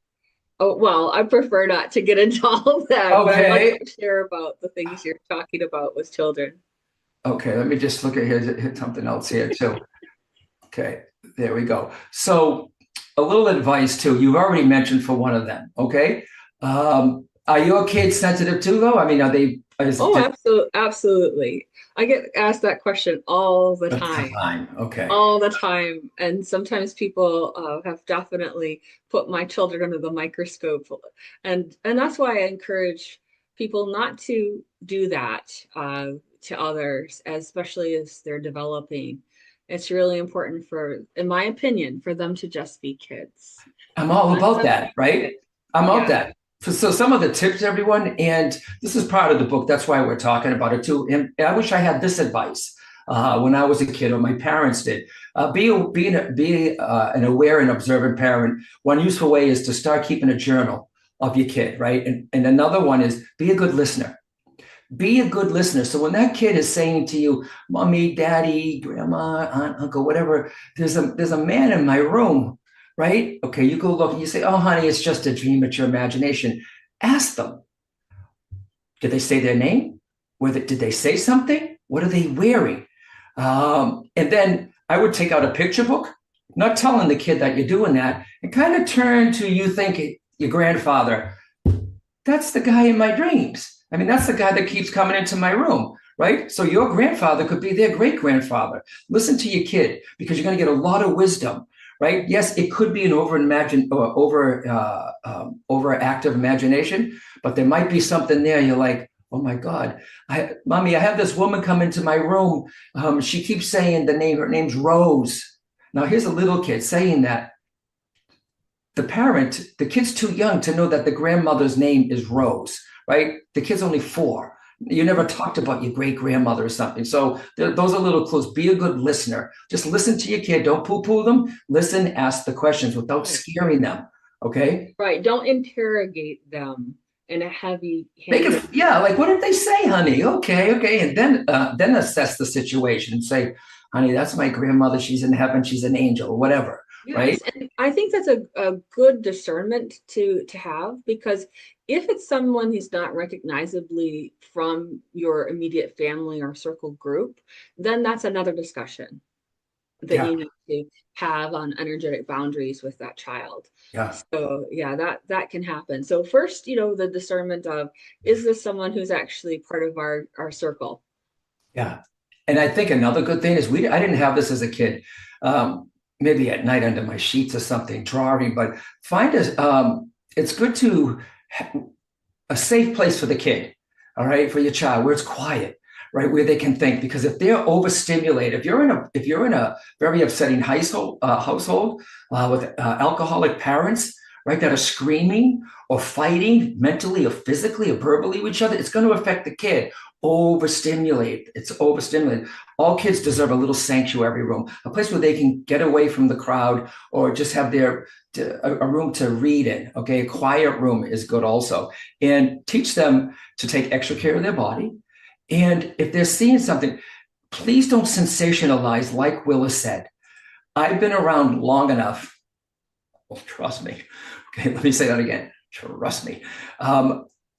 Oh, well, I prefer not to get into all of that, okay. But I'd like to share about the things you're talking about with children. Okay, let me just look at hit something else here too. Okay, there we go. So a little advice too. You've already mentioned for one of them, okay? Are your kids sensitive too, though? I mean, are they? Absolutely. I get asked that question all the time. Okay. All the time. And sometimes people have definitely put my children under the microscope. And that's why I encourage people not to do that to others, especially as they're developing. It's really important in my opinion, for them to just be kids. I'm all about that, right? I'm about that. So some of the tips, everyone, and this is part of the book. That's why we're talking about it too. And I wish I had this advice when I was a kid, or my parents did. Be an aware and observant parent. One useful way is to start keeping a journal of your kid, right? And another one is be a good listener. Be a good listener. So when that kid is saying to you, mommy, daddy, grandma, aunt, uncle, whatever, there's a man in my room, right? Okay, you go look and you say, oh, honey, it's just a dream. It's your imagination. Ask them, did they say their name? Did they say something? What are they wearing? And then I would take out a picture book, not telling the kid that you're doing that, and kind of turn to you think your grandfather, that's the guy in my dreams. I mean, that's the guy that keeps coming into my room, right? So your grandfather could be their great grandfather. Listen to your kid because you're going to get a lot of wisdom, right? Yes, it could be an overactive imagination, but there might be something there. You're like, oh my God, mommy, I have this woman come into my room. She keeps saying her name's Rose. Now here's a little kid saying that. The kid's too young to know that the grandmother's name is Rose, right? The kid's only 4. You never talked about your great grandmother or something. So those are little clues. Be a good listener. Just listen to your kid. Don't poo-poo them. Listen, ask the questions without scaring them. Okay? Right. Don't interrogate them in a heavy Make handed. it, yeah, like what did they say, honey? Okay. And then assess the situation and say, honey, that's my grandmother. She's in heaven, she's an angel, or whatever. Right? Yes, and I think that's a good discernment to have, because if it's someone who's not recognizably from your immediate family or circle group, then that's another discussion that Yeah. you need to have on energetic boundaries with that child. Yeah. So yeah, that can happen. So first, the discernment of, is this someone who's actually part of our circle? Yeah. And I think another good thing is I didn't have this as a kid. Maybe at night under my sheets or something, drawing, but it's good to a safe place for the kid, all right, for your child, where it's quiet, right, where they can think. Because if they're overstimulated, if you're in a very upsetting household with alcoholic parents, right, that are screaming or fighting mentally or physically or verbally with each other, it's going to affect the kid. It's overstimulated. All kids deserve a little sanctuary room, a place where they can get away from the crowd or just have a room to read in. Okay, a quiet room is good also, and teach them to take extra care of their body. And if they're seeing something, please don't sensationalize. Like Willa said, I've been around long enough. Well, trust me. Okay, let me say that again. Trust me.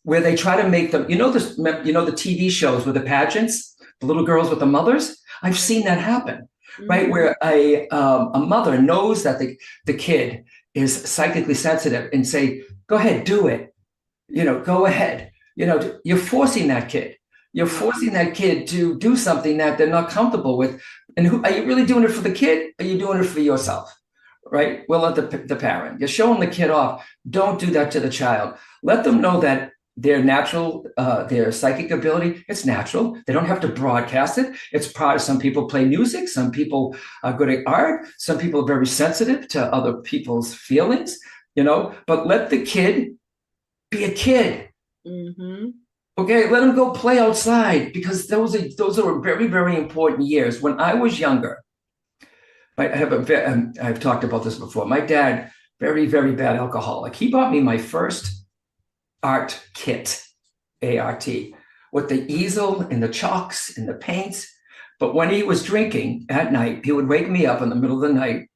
Where they try to make them, the TV shows with the pageants, the little girls with the mothers. I've seen that happen, right? Mhm. Where a mother knows that the kid is psychically sensitive and say, "Go ahead, do it. Go ahead." You're forcing that kid. You're forcing that kid to do something that they're not comfortable with. And are you really doing it for the kid? Or are you doing it for yourself? Right? Well, the parent. You're showing the kid off. Don't do that to the child. Let them know that their psychic ability, it's natural. They don't have to broadcast it. It's part of, some people play music. Some people are good at art. Some people are very sensitive to other people's feelings, but let the kid be a kid. Mm-hmm. Okay, let them go play outside, because those are very, very important years. When I was younger, I've talked about this before. My dad, very, very bad alcoholic. He bought me my first art kit, ART, with the easel and the chalks and the paints. But when he was drinking at night, he would wake me up in the middle of the night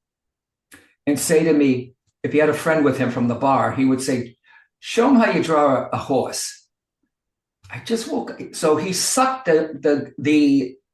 and say to me, if he had a friend with him from the bar, he would say, show him how you draw a horse. I just woke up. So he sucked the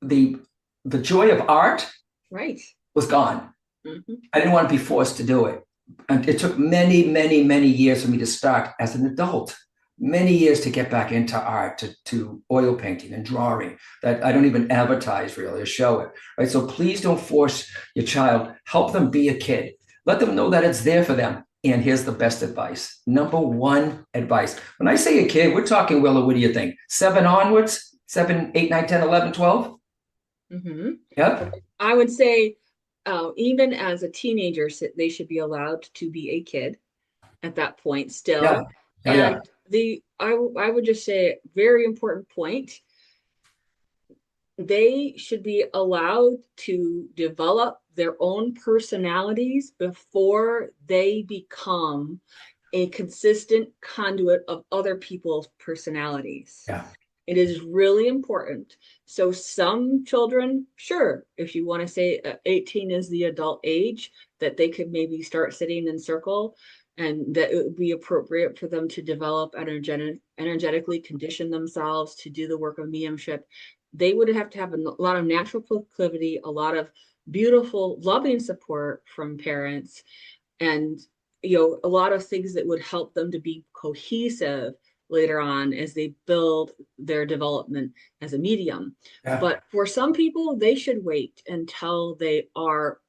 joy of art. Right. Was gone. Mm-hmm. I didn't want to be forced to do it. And it took many, many, many years for me to start as an adult. Many years to get back into art, to oil painting and drawing that I don't even advertise really or show it. Right. So please don't force your child. Help them be a kid. Let them know that it's there for them. And here's the best advice. Number one advice. When I say a kid, we're talking, Willa, what do you think? 7 onwards? 7, 8, 9, 10, 11, 12? Mm-hmm. Yep. I would say even as a teenager, they should be allowed to be a kid at that point still. Yeah. Yeah. And I would just say, very important point, they should be allowed to develop their own personalities before they become a consistent conduit of other people's personalities. Yeah. It is really important. So some children, sure, if you want to say 18 is the adult age, that they could maybe start sitting in circle, and that it would be appropriate for them to develop energetically condition themselves to do the work of mediumship. They would have to have a lot of natural proclivity, a lot of beautiful, loving support from parents, and a lot of things that would help them to be cohesive later on as they build their development as a medium. Yeah. But for some people, they should wait until they are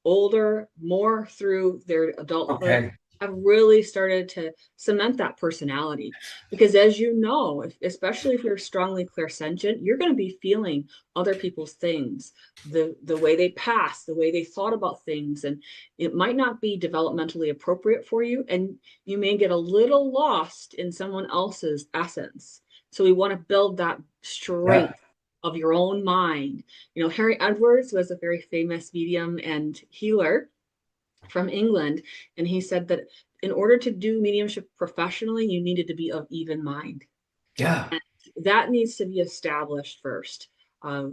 older, more through their adulthood, Okay. have really started to cement that personality. Because as you know, especially if you're strongly clairsentient, you're going to be feeling other people's things, the way they pass, the way they thought about things, and it might not be developmentally appropriate for you, and you may get a little lost in someone else's essence. So we want to build that strength of your own mind. Harry Edwards was a very famous medium and healer from England, and he said that in order to do mediumship professionally, you needed to be of even mind. Yeah. And that needs to be established first.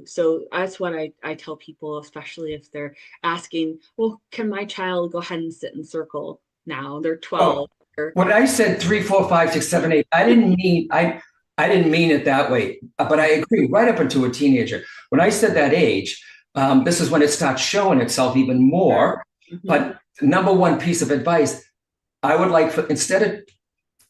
So that's what I tell people, especially if they're asking, well, can my child go ahead and sit in circle now? They're 12. When I said 3, 4, 5, 6, 7, 8, I didn't mean it that way. But I agree, right up into a teenager. When I said that age, this is when it starts showing itself even more. Mm-hmm. But number one piece of advice, I would like instead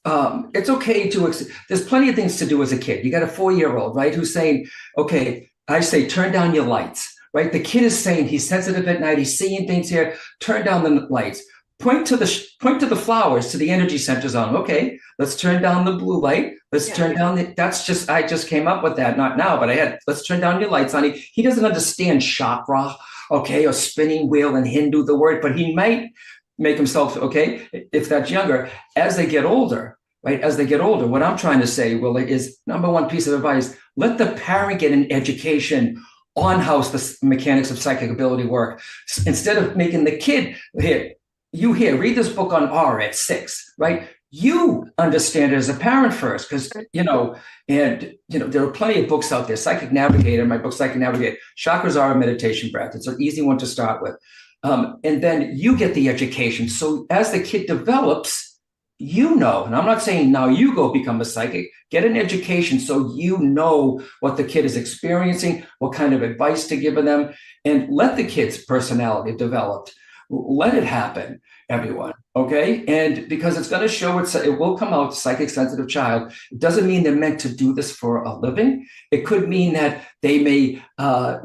of, it's okay there's plenty of things to do as a kid. You got a 4-year-old, right, who's saying, okay, I say, turn down your lights, right? The kid is saying he's sensitive at night. He's seeing things here. Turn down the lights. Point to the flowers, to the energy centers on them. Okay, let's turn down the blue light. Let's turn down I just came up with that, not now, but let's turn down your lights, honey. He doesn't understand chakra, okay, or spinning wheel in Hindu, the word, but he might make himself, okay, if that's younger. As they get older, right, what I'm trying to say, Willa, is number one piece of advice, let the parent get an education on how the mechanics of psychic ability work. Instead of making the kid, read this book on aura at 6, right? You understand it as a parent first, because, there are plenty of books out there. Psychic Navigator, my book, Psychic Navigator, Chakras Are a Meditation Breath. It's an easy one to start with. And then you get the education. So as the kid develops, and I'm not saying now you go become a psychic, get an education so you know what the kid is experiencing, what kind of advice to give them, and let the kid's personality develop. Let it happen, everyone, okay? And because it's going to show it will come out, psychic sensitive child. It doesn't mean they're meant to do this for a living. It could mean that they may,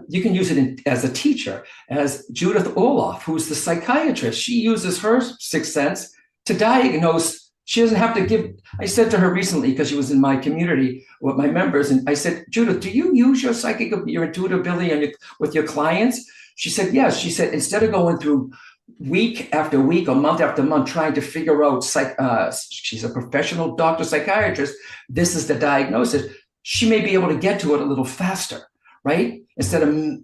you can use it as a teacher, as Judith Orloff, who's the psychiatrist. She uses her sixth sense to diagnose. She doesn't have to give. I said to her recently, because she was in my community with my members, and I said, Judith, do you use your intuitive ability with your clients? She said, yes. She said, instead of going through week after week or month after month trying to figure out, she's a professional doctor psychiatrist, this is the diagnosis. She may be able to get to it a little faster, right? Instead of,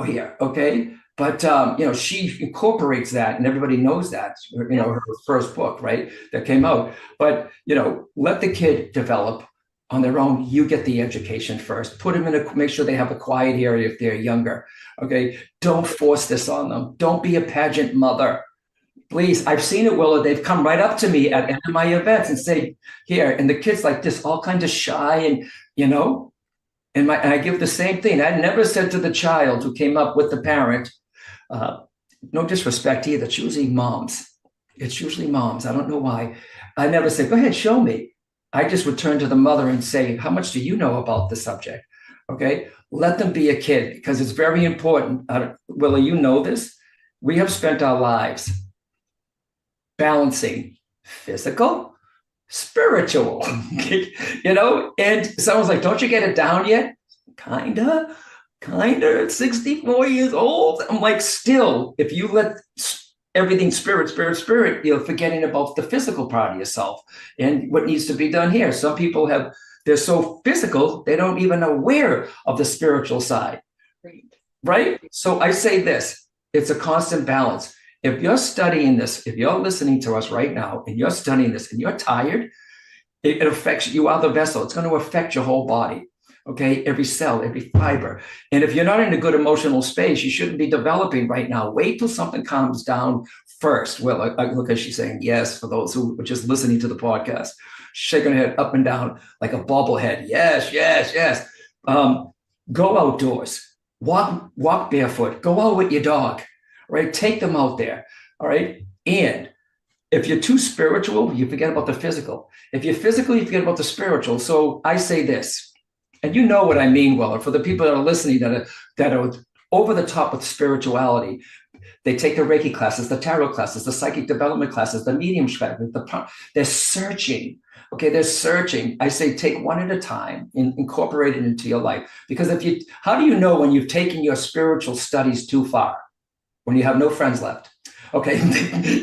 here, okay? But, she incorporates that, and everybody knows that, her first book, right, that came out. But, let the kid develop on their own. You get the education first. Put them make sure they have a quiet area if they're younger, okay? Don't force this on them. Don't be a pageant mother. Please, I've seen it, Willa. They've come right up to me at any of my events and say, here, and the kid's like this, all kinds of shy, and, and I give the same thing. I never said to the child who came up with the parent, no disrespect either. It's usually moms. I don't know why. I never said, go ahead, show me. I just would turn to the mother and say, how much do you know about the subject? Okay. Let them be a kid, because it's very important. Willa, you know this. We have spent our lives balancing physical, spiritual, and someone's like, don't you get it down yet? Kinda, at 64 years old. I'm like, still, if you let everything spirit, you're forgetting about the physical part of yourself and what needs to be done here. Some people they're so physical, they don't even aware of the spiritual side. Right? So I say this, it's a constant balance. if you're studying this, if you're listening to us right now and you're studying this and you're tired, it affects you are the vessel. It's going to affect your whole body. Okay, every cell, every fiber. And if you're not in a good emotional space, you shouldn't be developing right now. Wait till something calms down first. Well, I look at she's saying yes for those who are just listening to the podcast, shaking her head up and down like a bobblehead. Yes, yes, yes. Go outdoors, walk barefoot, go out with your dog, right? Take them out there, all right? And if you're too spiritual, you forget about the physical. If you're physical, you forget about the spiritual. So I say this, and you know what I mean, Willa, for the people that are listening that are over the top with spirituality. They take the Reiki classes, the tarot classes, the psychic development classes, the mediumship, they're searching. Okay, they're searching. I say take one at a time and incorporate it into your life. Because how do you know when you've taken your spiritual studies too far? When you have no friends left. Okay,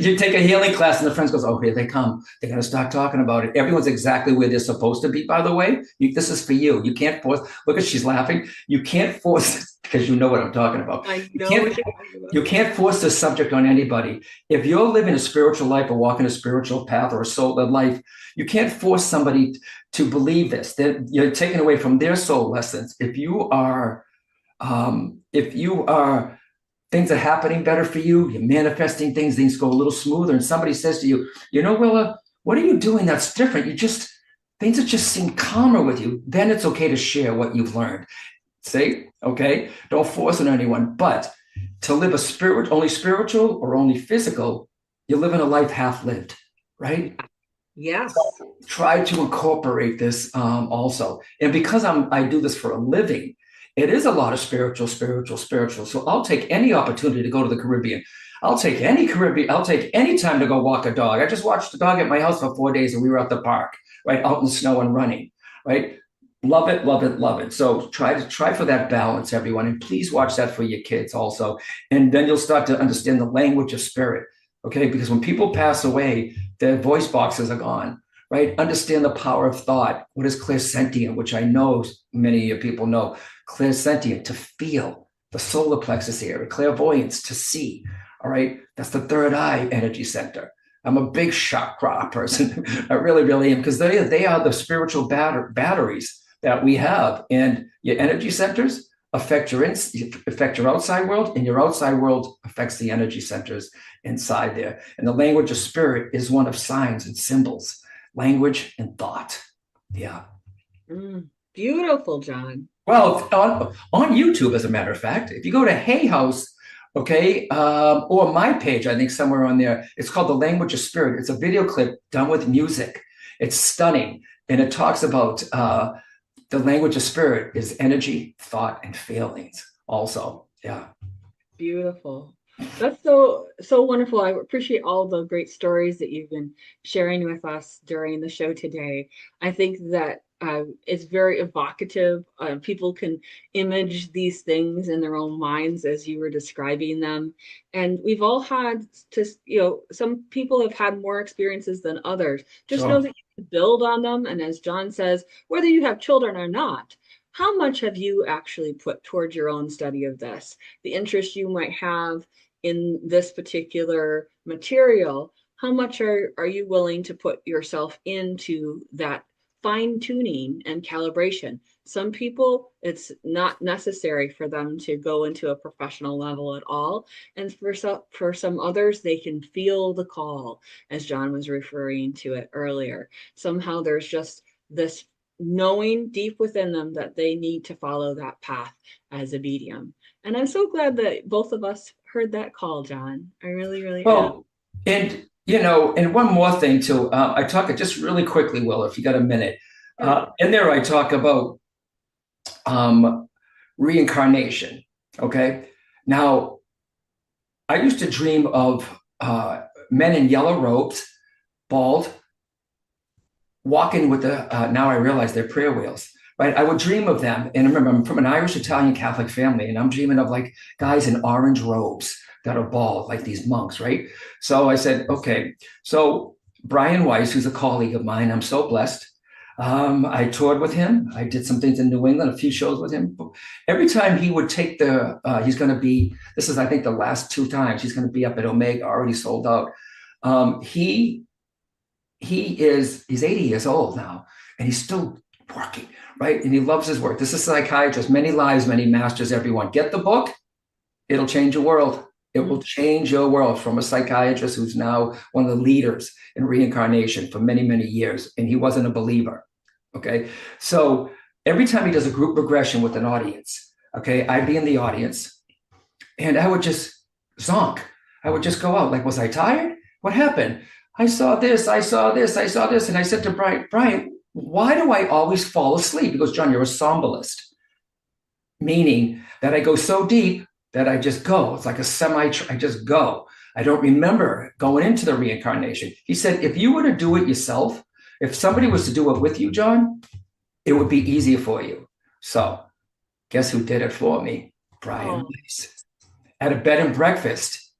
you take a healing class and the friends goes, oh, here they come. They're going to start talking about it. Everyone's exactly where they're supposed to be, by the way. This is for you. You can't force, look at, she's laughing. You can't force, because you know what I'm talking about. I know you can't force this subject on anybody. If you're living a spiritual life or walking a spiritual path or a soul-led life, you can't force somebody to believe this. That you're taking away from their soul lessons. If you are things are happening better for you, you're manifesting things go a little smoother, and somebody says to you, you know, Willa, what are you doing that's different? Things that just seem calmer with you, then it's okay to share what you've learned. See, okay? Don't force it on anyone. But to live only spiritual or only physical, you're living a life half lived, right? Yes. So try to incorporate this also. And because I do this for a living, it is a lot of spiritual. So I'll take any opportunity to go to the Caribbean. I'll take any time to go walk a dog. I just watched the dog at my house for 4 days and we were at the park, right? Out in the snow and running, right? Love it, love it, love it. So try for that balance, everyone. And please watch that for your kids also. And then you'll start to understand the language of spirit, okay? Because when people pass away, their voice boxes are gone, right? Understand the power of thought. What is clairsentient, which I know many of you people know. Clairsentient, to feel, the solar plexus area, clairvoyance, to see, all right? That's the third eye energy center. I'm a big chakra person. I really, really am, because they are the spiritual batteries that we have. And your energy centers affect your outside world, and your outside world affects the energy centers inside there. And the language of spirit is one of signs and symbols, language and thought. Yeah. Beautiful, John. Well, on YouTube, as a matter of fact, if you go to Hay House, okay, or my page, I think somewhere on there, it's called The Language of Spirit. It's a video clip done with music. It's stunning. And it talks about the language of spirit is energy, thought, and feelings also. Yeah. Beautiful. That's so wonderful. I appreciate all the great stories that you've been sharing with us during the show today. I think that it's very evocative. People can image these things in their own minds as you were describing them. And we've all had some people have had more experiences than others. Just know that you can build on them. And as John says, whether you have children or not, how much have you actually put towards your own study of this? The interest you might have in this particular material, how much are you willing to put yourself into that fine-tuning and calibration? Some people, it's not necessary for them to go into a professional level at all. And for some others, they can feel the call, as John was referring to it earlier. Somehow there's just this knowing deep within them that they need to follow that path as a medium. And I'm so glad that both of us heard that call, John. I really, really am. And and one more thing too. I talk just really quickly, Will, if you got a minute. In there, I talk about reincarnation. Okay. Now, I used to dream of men in yellow robes, bald, walking with now I realize they're prayer wheels. Right? I would dream of them. And remember, I'm from an Irish Italian Catholic family, and I'm dreaming of like guys in orange robes that are bald, like these monks, right? So I said, okay. So Brian Weiss, who's a colleague of mine, I'm so blessed. I toured with him. I did some things in New England, a few shows with him. Every time he would take he's going to be, this is, I think, the last 2 times he's going to be up at Omega, already sold out. He's 80 years old now, and he's still working, right? And he loves his work. This is a psychiatrist, many lives, many masters, everyone. Get the book. It'll change your world. It will change your world, from a psychiatrist who's now one of the leaders in reincarnation for many, many years. And he wasn't a believer. Okay. So every time he does a group regression with an audience, okay, I'd be in the audience and I would just zonk. I would just go out like, was I tired? What happened? I saw this, I saw this, I saw this. And I said to Brian, why do I always fall asleep? He goes, John, you're a somnambulist, meaning that I go so deep that I just go. It's like I just go. I don't remember going into the reincarnation. He said, if you were to do it yourself, if somebody was to do it with you, John, it would be easier for you. So guess who did it for me? Brian Weiss. At a bed and breakfast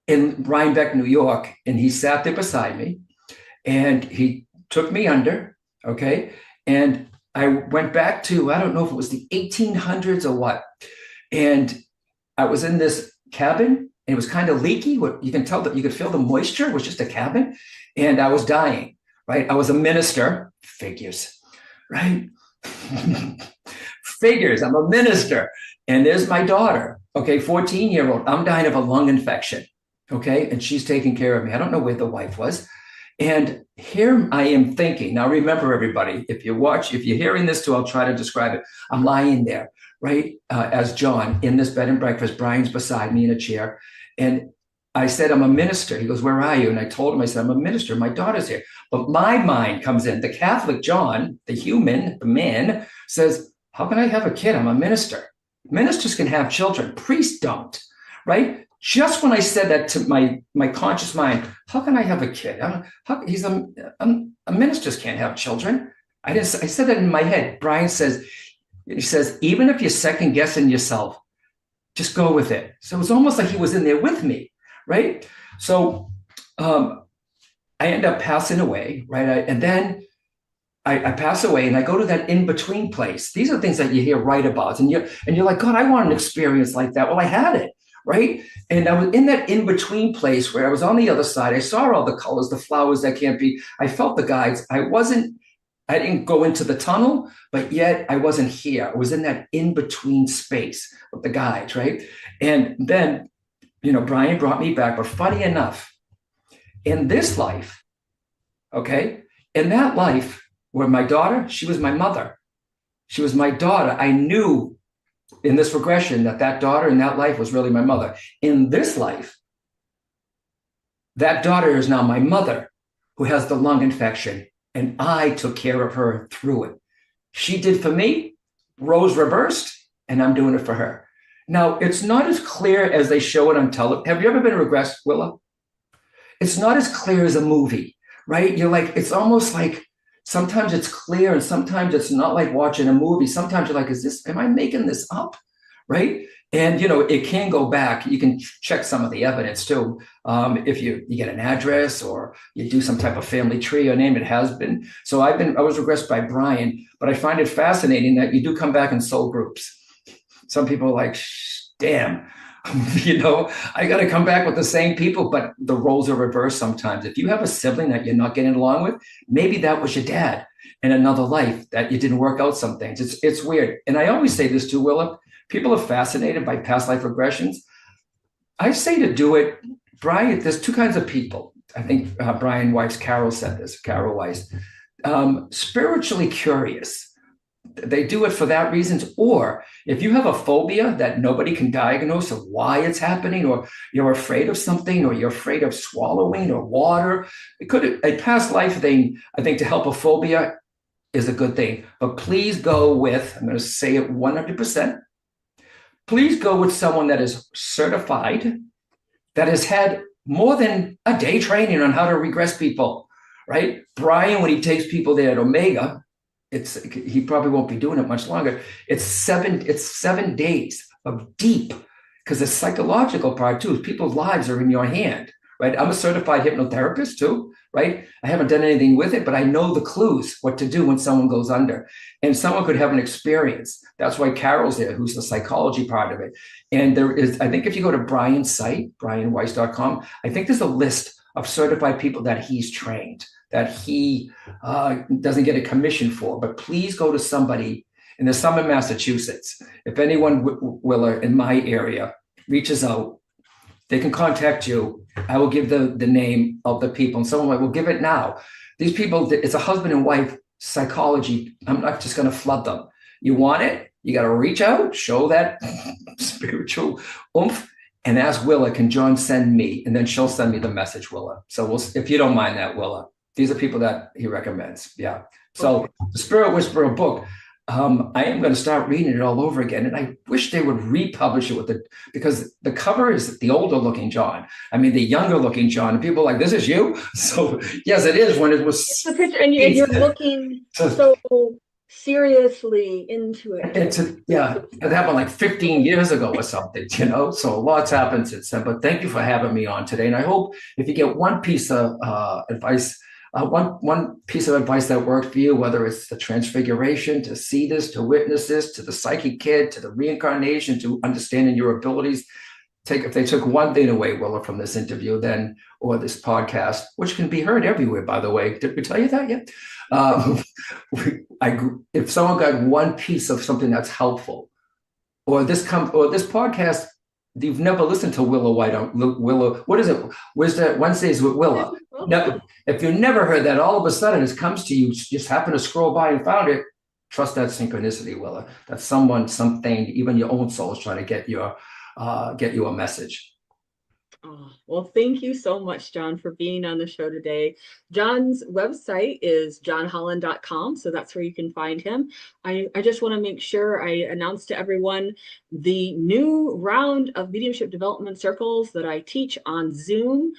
in Rhinebeck, New York. And he sat there beside me and he took me under, okay? And I went back to, I don't know if it was the 1800s or what. And I was in this cabin and it was kind of leaky. You can tell that you could feel the moisture. It was just a cabin and I was dying, right? I was a minister, figures, right? Figures, I'm a minister. And there's my daughter, okay, 14-year-old. I'm dying of a lung infection, okay? And she's taking care of me. I don't know where the wife was. And here I am thinking, now remember everybody, if you're hearing this too, I'll try to describe it. I'm lying there, right, as John in this bed and breakfast. Brian's beside me in a chair. And I said, I'm a minister. He goes, where are you? And I told him, I said, I'm a minister. My daughter's here. But my mind comes in. The Catholic John, the human, the man, says, how can I have a kid? I'm a minister. Ministers can have children. Priests don't, right? Just when I said that to my conscious mind, how can I have a kid? Ministers can't have children. I said that in my head. Brian says, even if you're second guessing yourself, just go with it. So it was almost like he was in there with me, right? So I end up passing away, right? And then I pass away and I go to that in-between place. These are things that you hear right about. And you're like, God, I want an experience like that. Well, I had it, right? And I was in that in-between place where I was on the other side. I saw all the colors, the flowers that can't be. I felt the guides. I didn't go into the tunnel, but yet I wasn't here. I was in that in-between space with the guides, right? And then, Brian brought me back. But funny enough, in this life, okay, in that life, where my daughter, she was my mother. She was my daughter. I knew in this regression that daughter in that life was really my mother. In this life, that daughter is now my mother who has the lung infection, and I took care of her through it. She did for me, roles reversed, and I'm doing it for her. Now, it's not as clear as they show it on television. Have you ever been regressed, Willa? It's not as clear as a movie, right? You're like, it's almost like, sometimes it's clear and sometimes it's not, like watching a movie. Sometimes you're like, am I making this up? Right. And, it can go back. You can check some of the evidence too. If you get an address or you do some type of family tree, your name, it has been. So I was regressed by Brian, but I find it fascinating that you do come back in soul groups. Some people are like, damn, I got to come back with the same people, but the roles are reversed sometimes. If you have a sibling that you're not getting along with, maybe that was your dad in another life that you didn't work out some things. It's weird. And I always say this too, Willa, people are fascinated by past life regressions. I say to do it, Brian, there's 2 kinds of people. I think Brian Weiss, Carol said this, Carol Weiss, spiritually curious. They do it for that reasons. Or if you have a phobia that nobody can diagnose of why it's happening, or you're afraid of something, or you're afraid of swallowing or water, a past life thing, I think, to help a phobia is a good thing. But please go with, I'm going to say it 100%, please go with someone that is certified, that has had more than a day training on how to regress people, right? Brian, when he takes people there at Omega, he probably won't be doing it much longer. It's 7 days of deep, because the psychological part too is people's lives are in your hand, right? I'm a certified hypnotherapist too, right? I haven't done anything with it, but I know the clues, what to do when someone goes under. And someone could have an experience. That's why Carol's there, who's the psychology part of it. And there is, I think if you go to Brian's site, brianweiss.com, I think there's a list of certified people that he's trained, that he doesn't get a commission for. But please go to somebody, and there's some in Massachusetts. If anyone, Willa, in my area reaches out, they can contact you. I will give the name of the people, and someone will give it now. These people, it's a husband and wife psychology. I'm not just going to flood them. You want it? You got to reach out, show that spiritual oomph, and ask Willa, can John send me? And then she'll send me the message, Willa. So if you don't mind that, Willa. These are people that he recommends. Yeah. So the Spirit Whisperer book, I am going to start reading it all over again. And I wish they would republish it because the cover is the older looking John. I mean, the younger looking John. And people are like, this is you? So yes, it is when it was. It's the picture, and you're looking so seriously into it. It happened like 15 years ago or something, so a lot's happened since then. But thank you for having me on today. And I hope if you get one piece of advice, one piece of advice that worked for you, whether it's the transfiguration, to see this, to witness this, to the psychic kid, to the reincarnation, to understanding your abilities. If they took one thing away, Willa, from this interview, or this podcast, which can be heard everywhere, by the way. Did we tell you that yet? If someone got one piece of something that's helpful, or this podcast, you've never listened to Willa White on Willa. What is it? Wednesdays with Willa. Now, if you never heard that, all of a sudden it comes to you, you just happen to scroll by and found it. Trust that synchronicity, Willa. That someone, something, even your own soul is trying to get you a message. Oh, well, thank you so much, John, for being on the show today. John's website is johnholland.com, so that's where you can find him. I just want to make sure I announce to everyone the new round of mediumship development circles that I teach on Zoom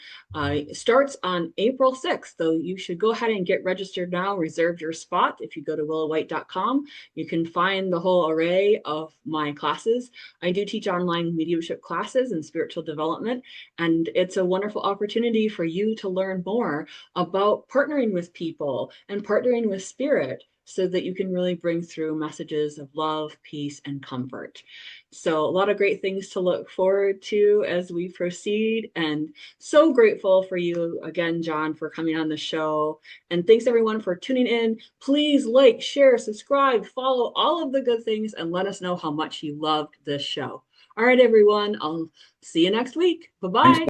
starts on April 6th. So you should go ahead and get registered now, reserve your spot. If you go to willawhite.com, you can find the whole array of my classes. I do teach online mediumship classes and spiritual development. And it's a wonderful opportunity for you to learn more about partnering with people and partnering with spirit so that you can really bring through messages of love, peace, and comfort. So a lot of great things to look forward to as we proceed. And so grateful for you again, John, for coming on the show. And thanks everyone for tuning in. Please like, share, subscribe, follow, all of the good things, and let us know how much you loved this show. All right, everyone. I'll see you next week. Bye-bye.